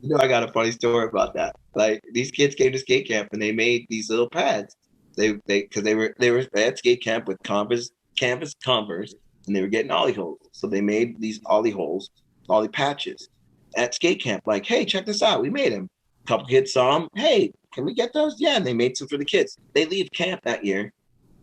You know, I got a funny story about that. Like, these kids came to skate camp and they made these little pads. They were at skate camp with canvas Converse, and they were getting ollie holes. So they made these ollie holes, ollie patches at skate camp. Like, hey, check this out. We made them. A couple kids saw them. Hey, can we get those? Yeah, and they made some for the kids. They leave camp that year,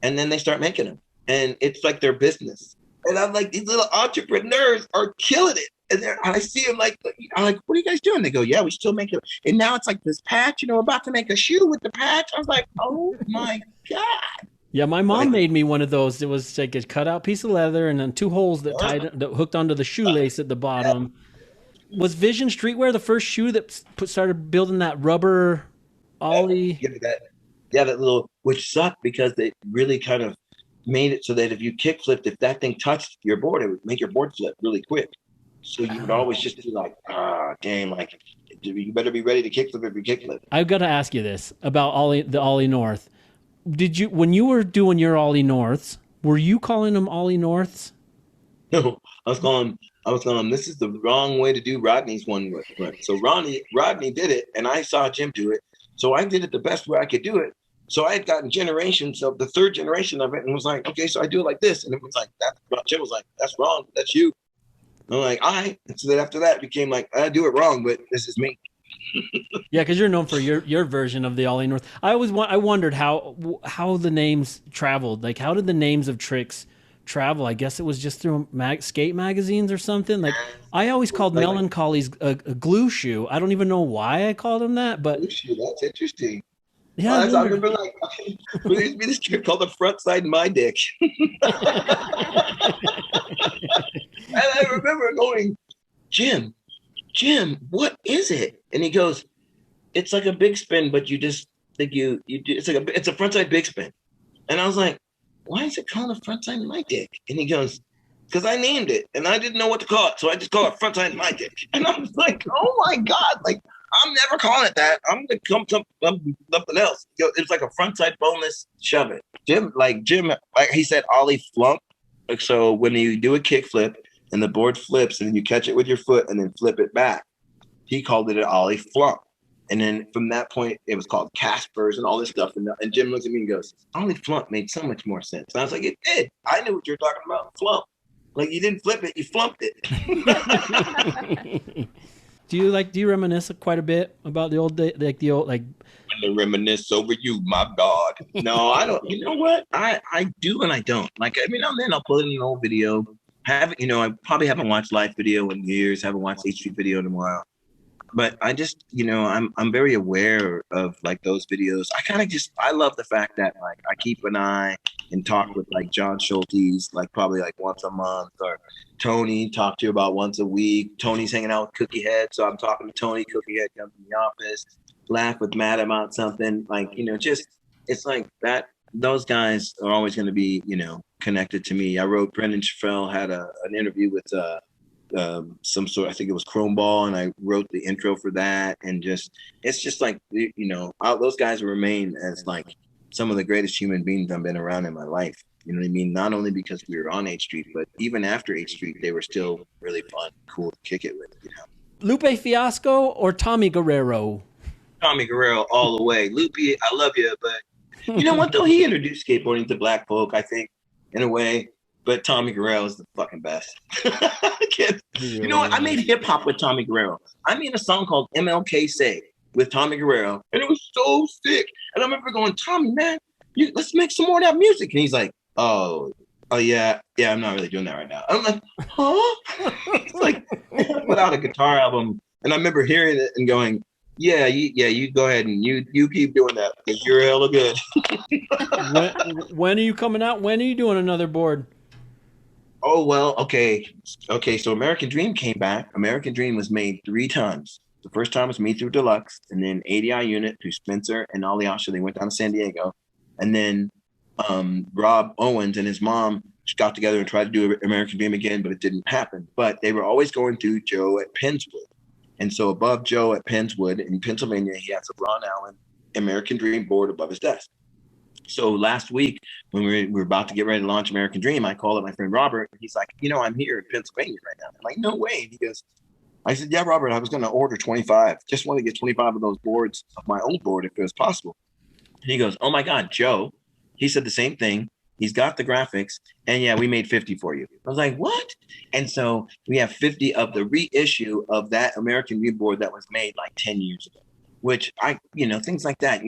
and then they start making them. And it's like their business. And I'm like, these little entrepreneurs are killing it. And I see them like, I'm like, what are you guys doing? They go, yeah, we still make it. And now it's like this patch, you know, about to make a shoe with the patch. I was like, oh my God. Yeah, my mom made me one of those. It was like a cutout piece of leather and then 2 holes that hooked onto the shoelace at the bottom. Was Vision Streetwear the first shoe that started building that rubber ollie? Yeah, that little, which sucked because they really kind of made it so that if you kick flipped, if that thing touched your board, it would make your board flip really quick. So you would always just be like, damn, like, you better be ready to kick flip if you kick flip. I've got to ask you this about the Ollie North. When you were doing your Ollie Norths, were you calling them Ollie Norths? No, I was going, this is the wrong way to do Rodney's one. So Rodney did it, and I saw Jim do it. So I did it the best way I could do it. So I had gotten generations of the 3rd generation of it, and was like, okay, so I do it like this. And it was like, Jim was like, that's wrong. That's you. And I'm like, all right. And so then after that, it became like, I do it wrong, but this is me. Yeah, because you're known for your version of the Ollie North. I wondered how the names traveled. Like, how did the names of tricks travel? I guess it was just through skate magazines or something. Like, I always called Melancholy's a glue shoe. I don't even know why I called him that, but glue shoe, that's interesting. Yeah, I remember like there used to be this trick called the front side my dick. And I remember going, Jim, what is it? And he goes, it's like a big spin, but you just think you do, it's a front side big spin. And I was like, why is it called a front side my dick? And he goes, because I named it and I didn't know what to call it. So I just call it frontside my dick. And I was like, oh my God, like I'm never calling it that. I'm gonna come something else. It's like a frontside boneless shove it. Jim, like he said, ollie flump. Like, so when you do a kick flip and the board flips and then you catch it with your foot and then flip it back, he called it an ollie flump. And then from that point, it was called Caspers and all this stuff. And Jim looks at me and goes, ollie flump made so much more sense. And I was like, it did. I knew what you were talking about, flump. Like you didn't flip it, you flumped it. Do you reminisce quite a bit about the old day, like the old like? I'm gonna reminisce over you, my God. No, I don't. You know what? I do and I don't. Like every now and then I'll put in an old video. I probably haven't watched live video in years. Haven't watched H Street video in a while. But I just, I'm very aware of like those videos. I love the fact that like I keep an eye and talk with like John Schulte's like probably like once a month, or Tony talk to you about once a week. Tony's hanging out with Cookie Head, so I'm talking to Tony. Cookie Head comes in the office, laugh with Matt about something. Like just it's like that. Those guys are always going to be connected to me. I wrote Brendan Schaffel had an interview with some sort, I think it was Chrome Ball, and I wrote the intro for that. And it's just like those guys remain as like some of the greatest human beings I've been around in my life. You know what I mean? Not only because we were on H Street, but even after H Street, they were still really fun, cool to kick it with. Lupe Fiasco or Tommy Guerrero? Tommy Guerrero all the way. Lupe, I love you, but you know what though? He introduced skateboarding to black folk, I think, in a way. But Tommy Guerrero is the fucking best. You know what? I made hip hop with Tommy Guerrero. I made a song called MLK Say with Tommy Guerrero, and it was so sick. And I remember going, Tommy, man, let's make some more of that music. And he's like, oh yeah, I'm not really doing that right now. I'm like, huh? It's like put out a guitar album, and I remember hearing it and going, yeah, you go ahead and you keep doing that because you're hella good. When are you coming out? When are you doing another board? Oh, well, okay. So American Dream came back. American Dream was made 3 times. The first time was me through Deluxe, and then ADI Unit through Spencer and Aliasha. They went down to San Diego. And then Rob Owens and his mom got together and tried to do American Dream again, but it didn't happen. But they were always going through Joe at Pennswood. And so above Joe at Pennswood in Pennsylvania, he has a Ron Allen American Dream board above his desk. So last week, when we were about to get ready to launch American Dream, I called up my friend Robert. And he's like, I'm here in Pennsylvania right now. I'm like, no way. And he goes, I said, yeah, Robert, I was going to order 25. Just want to get 25 of those boards of my own board if it was possible. And he goes, oh my God, Joe. He said the same thing. He's got the graphics. And yeah, we made 50 for you. I was like, what? And so we have 50 of the reissue of that American Dream board that was made like 10 years ago, which things like that.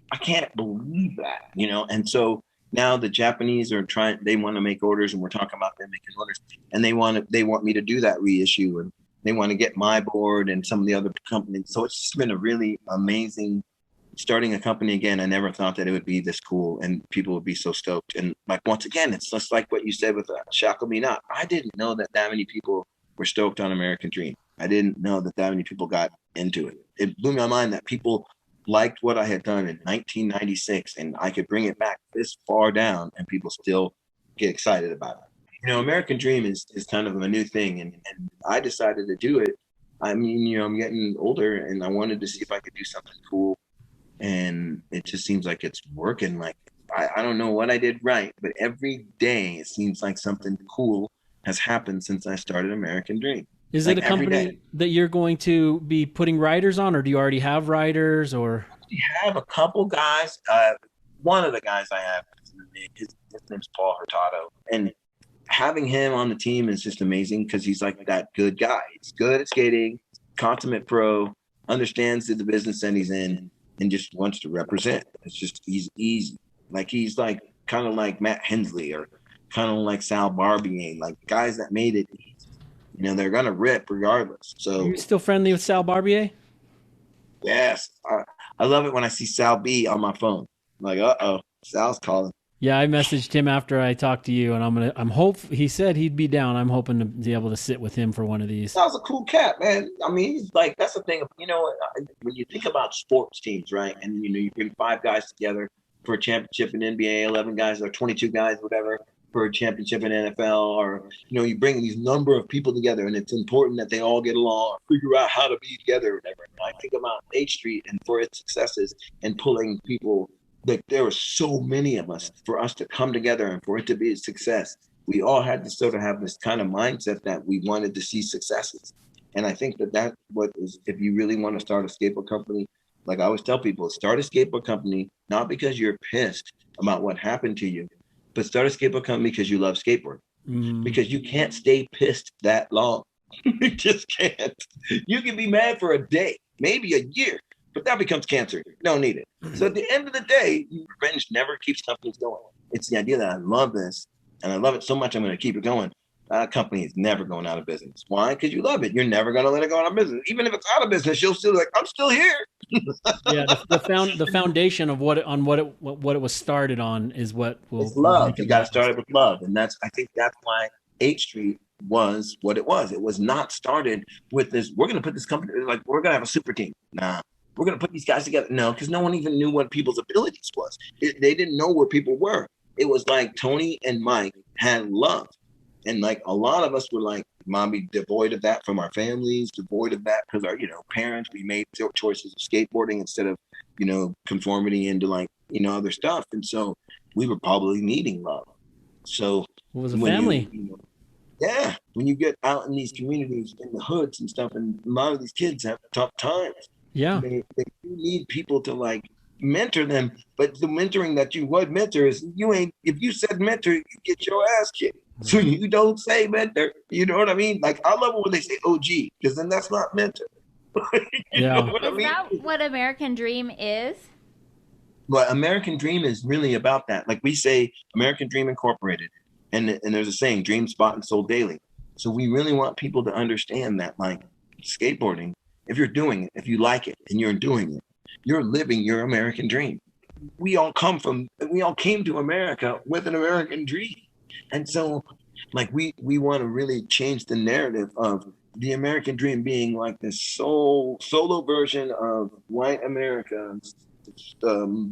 I can't believe that, and so now the Japanese are they want to make orders, and we're talking about them making orders, and they want me to do that reissue, and they want to get my board and some of the other companies. So it's just been a really amazing starting a company again. I never thought that it would be this cool and people would be so stoked. And like, once again, it's just like what you said with Shackle Me Not. I didn't know that many people were stoked on American Dream. I didn't know that many people got into it. It blew my mind that people liked what I had done in 1996, and I could bring it back this far down and people still get excited about it. American Dream is kind of a new thing, and I decided to do it. I mean, I'm getting older, and I wanted to see if I could do something cool, and it just seems like it's working. Like, I don't know what I did right, but every day it seems like something cool has happened since I started American Dream. Is it a company that you're going to be putting riders on, or do you already have riders? Or we have a couple guys. One of the guys I have, his name's Paul Hurtado, and having him on the team is just amazing because he's like that good guy. He's good at skating, consummate pro, understands the business that he's in, and just wants to represent. He's easy. Like, he's like kind of like Matt Hensley or kind of like Sal Barbier, like guys that made it easy. They're going to rip regardless. So, are you still friendly with Sal Barbier? Yes. I love it when I see Sal B on my phone. I'm like, uh-oh, Sal's calling. Yeah, I messaged him after I talked to you, and he said he'd be down. I'm hoping to be able to sit with him for one of these. Sal's a cool cat, man. I mean, he's like, that's the thing. When you think about sports teams, right? And, you bring 5 guys together for a championship in NBA, 11 guys or 22 guys, whatever, for a championship in NFL, or, you know, you bring these number of people together and it's important that they all get along, figure out how to be together or whatever. And I think about H Street and for its successes and pulling people, like there were so many of us, for us to come together and for it to be a success. We all had to sort of have this kind of mindset that we wanted to see successes. And I think that that's what is, if you really want to start a skateboard company, like I always tell people, start a skateboard company, not because you're pissed about what happened to you, but start a skateboard company because you love skateboarding. Because you can't stay pissed that long. You just can't. You can be mad for a day, maybe a year, but that becomes cancer. You don't need it. So at the end of the day, revenge never keeps companies going. It's the idea that I love this and I love it so much, I'm going to keep it going. That company is never going out of business. Why? Because you love it. You're never going to let it go out of business. Even if it's out of business, you'll still like, I'm still here. Yeah, the foundation of what it was started on is what will. It's love. You got to start it with love, and I think that's why 8th Street was what it was. It was not started with this. We're going to put this company like we're going to have a super team. Nah, we're going to put these guys together. No, because no one even knew what people's abilities was. They didn't know where people were. It was like Tony and Mike had love. And like a lot of us were like, mommy, devoid of that from our families, devoid of that because our, parents, we made choices of skateboarding instead of, conformity into like, other stuff. And so we were probably needing love. So it was a family. Yeah. When you get out in these communities, in the hoods and stuff, and a lot of these kids have tough times. Yeah. They do need people to like mentor them. But the mentoring that you would mentor is if you said mentor, you get your ass kicked. So you don't say mentor, you know what I mean? Like I love it when they say OG, because then that's not mentor. Yeah. Is that what American Dream is? Well, American Dream is really about that. Like we say American Dream Incorporated, and there's a saying, dream spot and sold daily. So we really want people to understand that like skateboarding, if you're doing it, if you like it and you're doing it, you're living your American dream. We all came to America with an American dream. And so, like, we want to really change the narrative of the American dream being like this solo version of white America's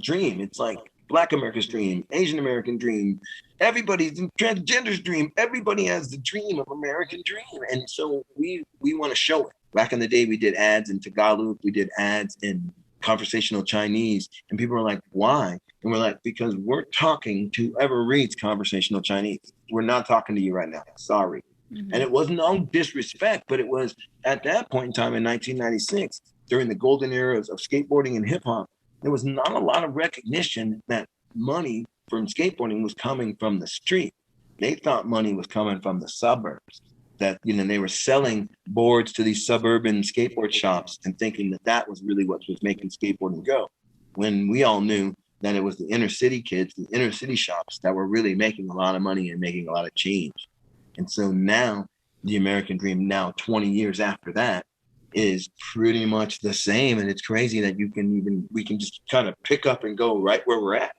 dream. It's like Black America's dream, Asian American dream, everybody's transgender's dream. Everybody has the dream of American dream. And so we want to show it. Back in the day, we did ads in Tagalog. We did ads in conversational Chinese, and people are like, why? And we're like, because we're talking to whoever reads conversational Chinese. We're not talking to you right now. Sorry. Mm-hmm. And it wasn't no disrespect, but it was at that point in time in 1996, during the golden eras of skateboarding and hip hop, there was not a lot of recognition that money from skateboarding was coming from the street. They thought money was coming from the suburbs. That they were selling boards to these suburban skateboard shops and thinking that that was really what was making skateboarding go, when we all knew that it was the inner city kids, the inner city shops that were really making a lot of money and making a lot of change. And so now the American dream, now 20 years after that, is pretty much the same. And it's crazy that we can just kind of pick up and go right where we're at.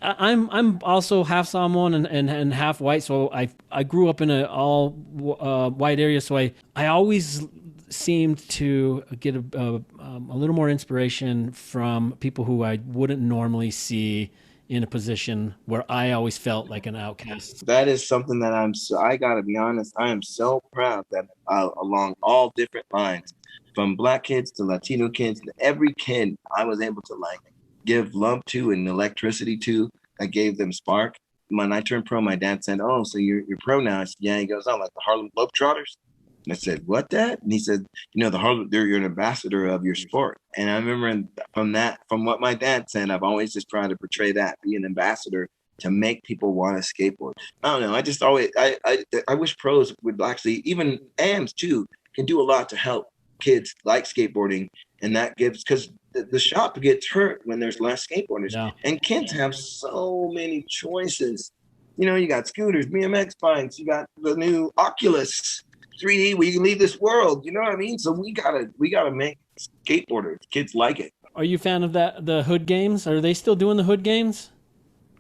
I'm also half Samoan and half white, so I grew up in an all white area, so I always seemed to get a little more inspiration from people who I wouldn't normally see in a position where I always felt like an outcast. That is something that I gotta be honest, I am so proud that along all different lines, from Black kids to Latino kids, to every kid I was able to like give love to and electricity to. I gave them spark. When I turned pro, my dad said, "Oh, so you're pro now?" I said, "Yeah." He goes, "Oh, like the Harlem Globetrotters?" And I said, "What, Dad?" And he said, "The Harlem, you're an ambassador of your sport." And I remember from what my dad said, I've always just tried to portray that, be an ambassador to make people want to skateboard. I don't know. I just always, I wish pros would actually, even AMs too, can do a lot to help kids like skateboarding. And that gives, because the shop gets hurt when there's less skateboarders. Yeah. And kids have so many choices. You got scooters, BMX bikes, you got the new Oculus 3D where you can leave this world. You know what I mean? So we gotta make skateboarders. Kids like it. Are you a fan of the hood games? Are they still doing the hood games?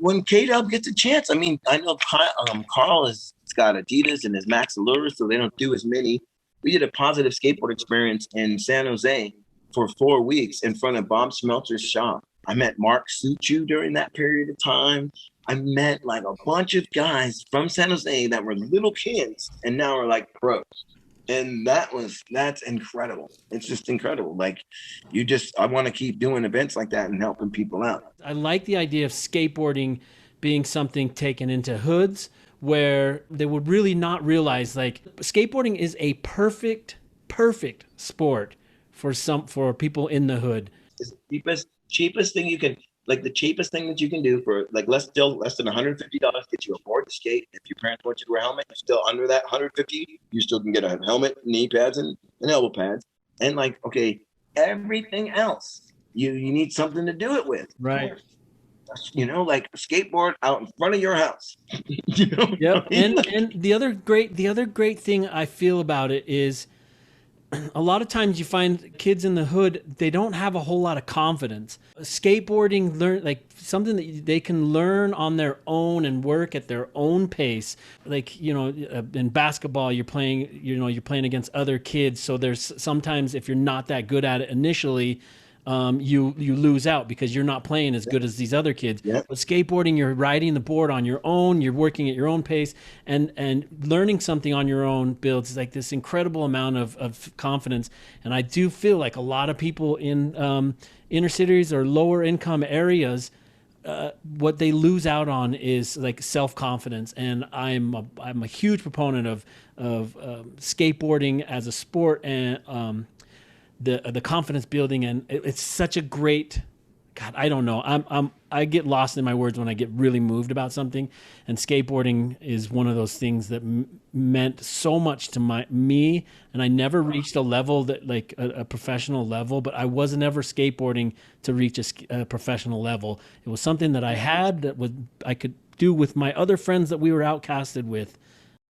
When K-Dub gets a chance. I mean, I know Carl has got Adidas and his Max Allure, so they don't do as many. We did a positive skateboard experience in San Jose for 4 weeks in front of Bob Smelter's shop. I met Mark Suchu during that period of time. I met like a bunch of guys from San Jose that were little kids and now are like pros. And that's incredible. It's just incredible. Like I want to keep doing events like that and helping people out. I like the idea of skateboarding being something taken into hoods where they would really not realize like skateboarding is a perfect sport for people in the hood. It's the cheapest thing you can, like the cheapest thing that you can do for like less than $150 gets you a board to skate. If your parents want you to wear a helmet, you're still under that $150. You still can get a helmet, knee pads, and elbow pads. And like, okay, everything else, you need something to do it with. Right. You know, like a skateboard out in front of your house. You know? Yep. And the other great thing I feel about it is a lot of times you find kids in the hood, they don't have a whole lot of confidence. Skateboarding, something that they can learn on their own and work at their own pace. Like, you know, in basketball, you're playing against other kids. So there's sometimes if you're not that good at it initially, you lose out because you're not playing as good as these other kids. Yep. But skateboarding, you're riding the board on your own, you're working at your own pace, and learning something on your own builds like this incredible amount of confidence. And I do feel like a lot of people in inner cities or lower income areas, what they lose out on is like self-confidence. And I'm a huge proponent of skateboarding as a sport and the confidence building, and it's such a great, God, I don't know. I get lost in my words when I get really moved about something, and skateboarding is one of those things that meant so much to me. And I never reached a level that like a professional level, but I was never skateboarding to reach a professional level. It was something that I had I could do with my other friends that we were outcasted with.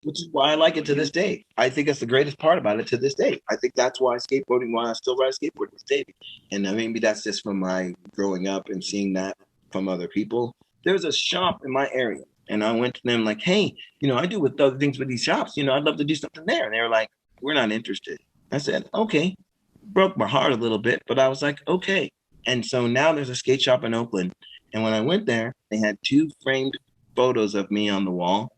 Which is why I like it to this day. I think that's the greatest part about it to this day. I think that's why I still ride skateboard to this day. And maybe that's just from my growing up and seeing that from other people. There's a shop in my area, and I went to them like, hey, you know, I do with other things with these shops. You know, I'd love to do something there. And they were like, we're not interested. I said, okay. Broke my heart a little bit, but I was like, okay. And so now there's a skate shop in Oakland. And when I went there, they had 2 framed photos of me on the wall.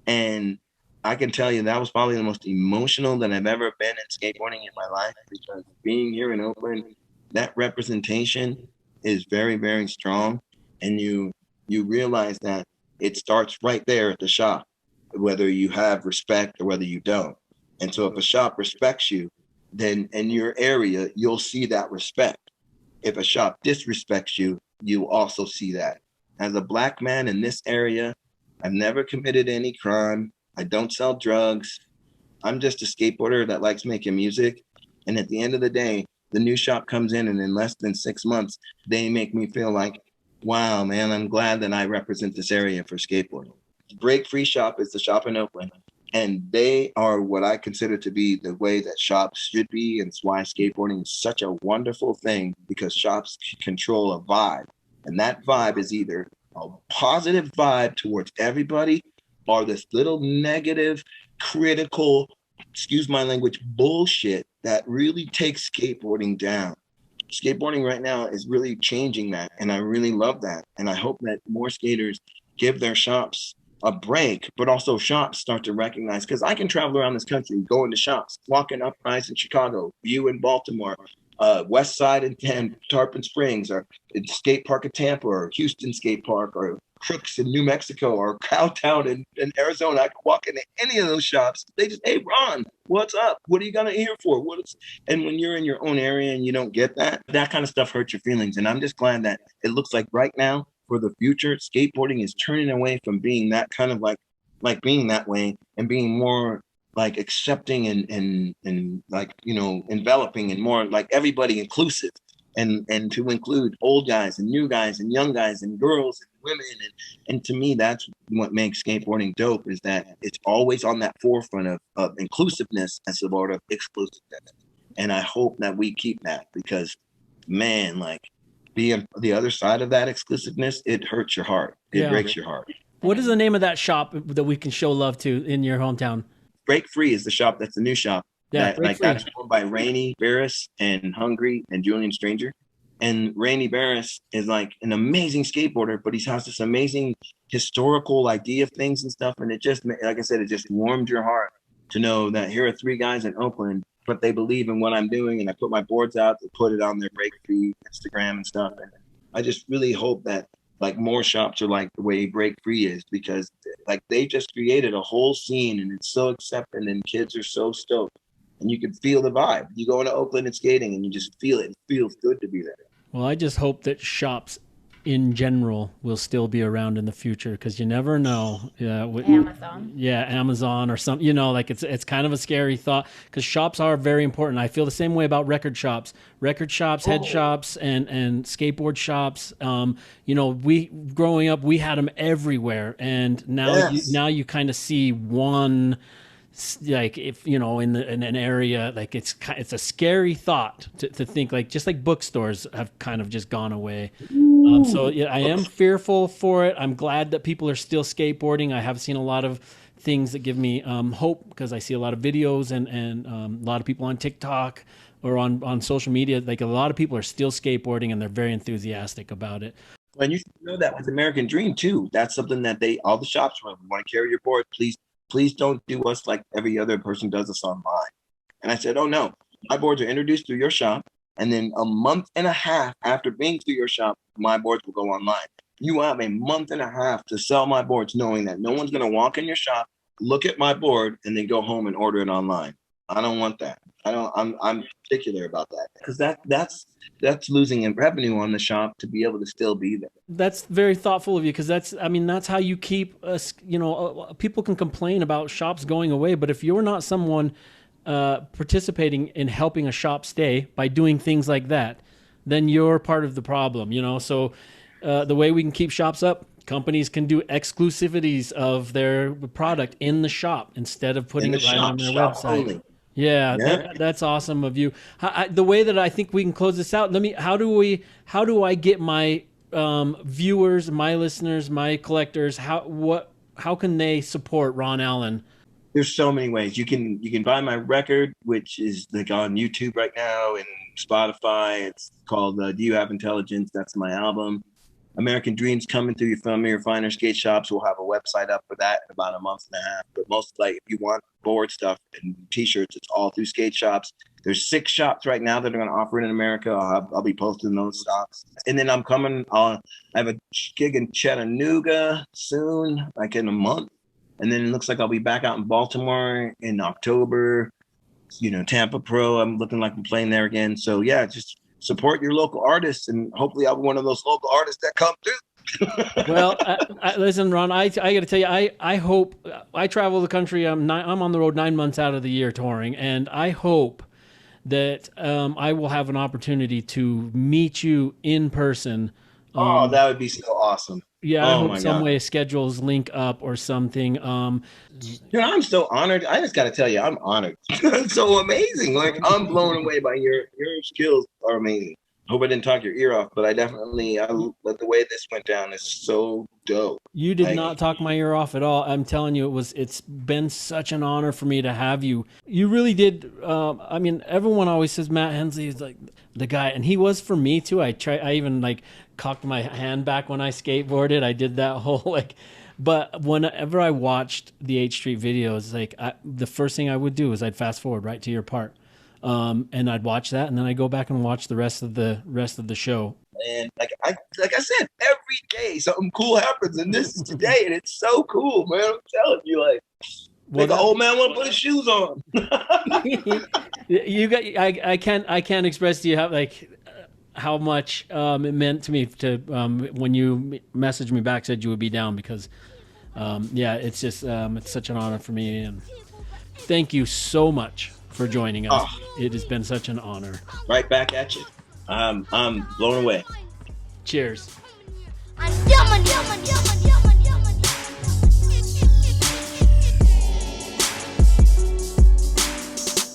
And I can tell you that was probably the most emotional that I've ever been in skateboarding in my life, because being here in Oakland, that representation is very, very strong. And you realize that it starts right there at the shop, whether you have respect or whether you don't. And so if a shop respects you, then in your area, you'll see that respect. If a shop disrespects you, you also see that. As a Black man in this area, I've never committed any crime. I don't sell drugs. I'm just a skateboarder that likes making music. And at the end of the day, the new shop comes in, and in less than 6 months, they make me feel like, wow, man, I'm glad that I represent this area for skateboarding. Break Free Shop is the shop in Oakland, and they are what I consider to be the way that shops should be. And it's why skateboarding is such a wonderful thing, because shops control a vibe. And that vibe is either a positive vibe towards everybody, or this little negative, critical, excuse my language, bullshit that really takes skateboarding down. Skateboarding right now is really changing that, and I really love that. And I hope that more skaters give their shops a break, but also shops start to recognize, because I can travel around this country, going to shops, walking up Rise in Chicago, View in Baltimore, West Side in Tarpon Springs, or Skate Park in Tampa, or Houston Skate Park, or Crooks in New Mexico, or Cowtown in Arizona. I can walk into any of those shops. They just, hey, Ron, what's up? What are you gonna here for? And when you're in your own area and you don't get that kind of stuff hurts your feelings. And I'm just glad that it looks like right now, for the future, skateboarding is turning away from being that kind of like being that way, and being more like accepting and like, you know, enveloping, and more like everybody inclusive, and to include old guys and new guys and young guys and girls and women. And to me, that's what makes skateboarding dope, is that it's always on that forefront of inclusiveness as opposed to exclusiveness. And I hope that we keep that, because, man, like, being the other side of that exclusiveness, it hurts your heart. It breaks your heart. What is the name of that shop that we can show love to in your hometown? Break Free is the shop. That's the new shop. Yeah, that's owned by Rainey Barris and Hungry and Julian Stranger. And Randy Barris is like an amazing skateboarder, but he has this amazing historical idea of things and stuff. And it just, like I said, it just warmed your heart to know that here are 3 guys in Oakland, but they believe in what I'm doing. And I put my boards out to put it on their Break Free Instagram and stuff. And I just really hope that like more shops are like the way Break Free is, because like they just created a whole scene and it's so accepting and kids are so stoked. And you can feel the vibe. You go into Oakland and skating and you just feel it. It feels good to be there. Well, I just hope that shops in general will still be around in the future, because you never know. Amazon. Yeah, Amazon or something. You know, like it's kind of a scary thought, because shops are very important. I feel the same way about record shops, head shops, and skateboard shops. You know, we growing up, we had them everywhere, and now you kind of see one. Like if you know in an area, like it's a scary thought to think, like just like bookstores have kind of just gone away. So yeah, I am fearful for it. I'm glad that people are still skateboarding. I have seen a lot of things that give me hope, because I see a lot of videos and a lot of people on TikTok or on social media. Like a lot of people are still skateboarding and they're very enthusiastic about it. And you know that with American Dream too. That's something that all the shops want to carry your board. Please don't do us like every other person does us online. And I said, oh no, my boards are introduced through your shop. And then a month and a half after being through your shop, my boards will go online. You have a month and a half to sell my boards, knowing that no one's going to walk in your shop, look at my board, and then go home and order it online. I don't want that. I'm particular about that, because that's losing in revenue on the shop to be able to still be there. That's very thoughtful of you, because that's how you keep us. You know, people can complain about shops going away, but if you're not someone participating in helping a shop stay by doing things like that, then you're part of the problem. You know, so the way we can keep shops up, companies can do exclusivities of their product in the shop instead of putting it right on their website. Only. Yeah. That's awesome of you. The way that I think we can close this out, how do I get my viewers, my listeners, my collectors, how can they support Ron Allen? There's so many ways. You can buy my record, which is like on YouTube right now and Spotify. It's called Do You Have Intelligence? That's my album. American Dreams coming through your finer skate shops. We'll have a website up for that in about a month and a half. But most, like, if you want board stuff and t-shirts, it's all through skate shops. There's 6 shops right now that are going to offer it in America. I'll be posting those shops. And then I'm coming. I have a gig in Chattanooga soon, like in a month. And then it looks like I'll be back out in Baltimore in October. You know, Tampa Pro. I'm looking like I'm playing there again. So yeah, just support your local artists, and hopefully I'll be one of those local artists that come through. Well, listen, Ron, I got to tell you, I hope I travel the country. I'm on the road 9 months out of the year touring, and I hope that I will have an opportunity to meet you in person. That would be so awesome. Yeah, I hope some way schedules link up or something. Dude, I'm so honored. I just got to tell you, I'm honored. It's so amazing. Like, I'm blown away by your skills are amazing. I hope I didn't talk your ear off, but the way this went down is so dope. You did not talk my ear off at all. I'm telling you, it's been such an honor for me to have you. You really did. I mean, everyone always says Matt Hensley is like the guy, and he was for me too. I even like cocked my hand back when I skateboarded. I did that whole but whenever I watched the H Street videos, like the first thing I would do is I'd fast forward right to your part. And I'd watch that, and then I go back and watch the rest of the show. And like I said, every day something cool happens, and this is today, and it's so cool, man. I'm telling you, like the old man want to put his shoes on. I can't express to you how much it meant to me when you messaged me back, said you would be down, because it's just it's such an honor for me, and thank you so much for joining us. It has been such an honor. Right back at you. I'm blown away. Cheers.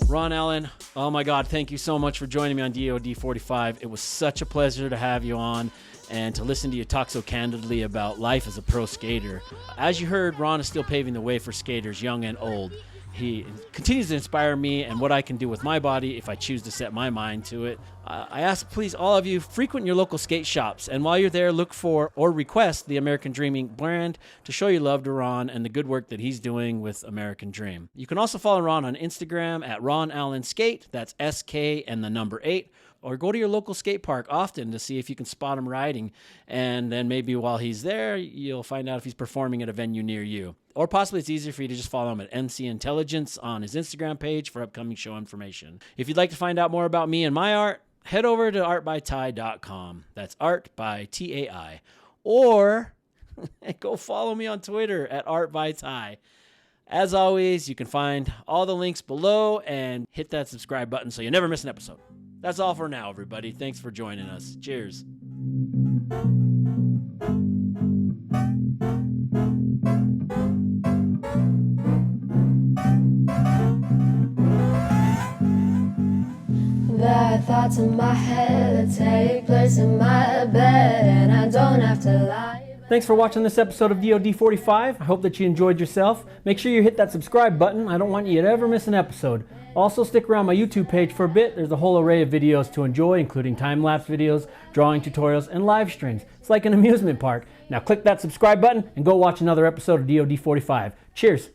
Ron Allen, oh my God, thank you so much for joining me on DOD45. It was such a pleasure to have you on and to listen to you talk so candidly about life as a pro skater. As you heard, Ron is still paving the way for skaters, young and old. He continues to inspire me and what I can do with my body if I choose to set my mind to it. I ask, please, all of you, frequent your local skate shops. And while you're there, look for or request the American Dreaming brand to show your love to Ron and the good work that he's doing with American Dream. You can also follow Ron on Instagram at Ron Allen Skate. That's SK and the number 8. Or go to your local skate park often to see if you can spot him riding. And then maybe while he's there, you'll find out if he's performing at a venue near you. Or possibly it's easier for you to just follow him at NC Intelligence on his Instagram page for upcoming show information. If you'd like to find out more about me and my art, head over to artbytai.com. That's art by TAI. Or go follow me on Twitter at artbytai. As always, you can find all the links below and hit that subscribe button so you never miss an episode. That's all for now, everybody. Thanks for joining us. Cheers. There are thoughts in my head that take place in my bed, and I don't have to lie. Thanks for watching this episode of DOD45. I hope that you enjoyed yourself. Make sure you hit that subscribe button. I don't want you to ever miss an episode. Also, stick around my YouTube page for a bit. There's a whole array of videos to enjoy, including time-lapse videos, drawing tutorials, and live streams. It's like an amusement park. Now click that subscribe button and go watch another episode of DOD45. Cheers.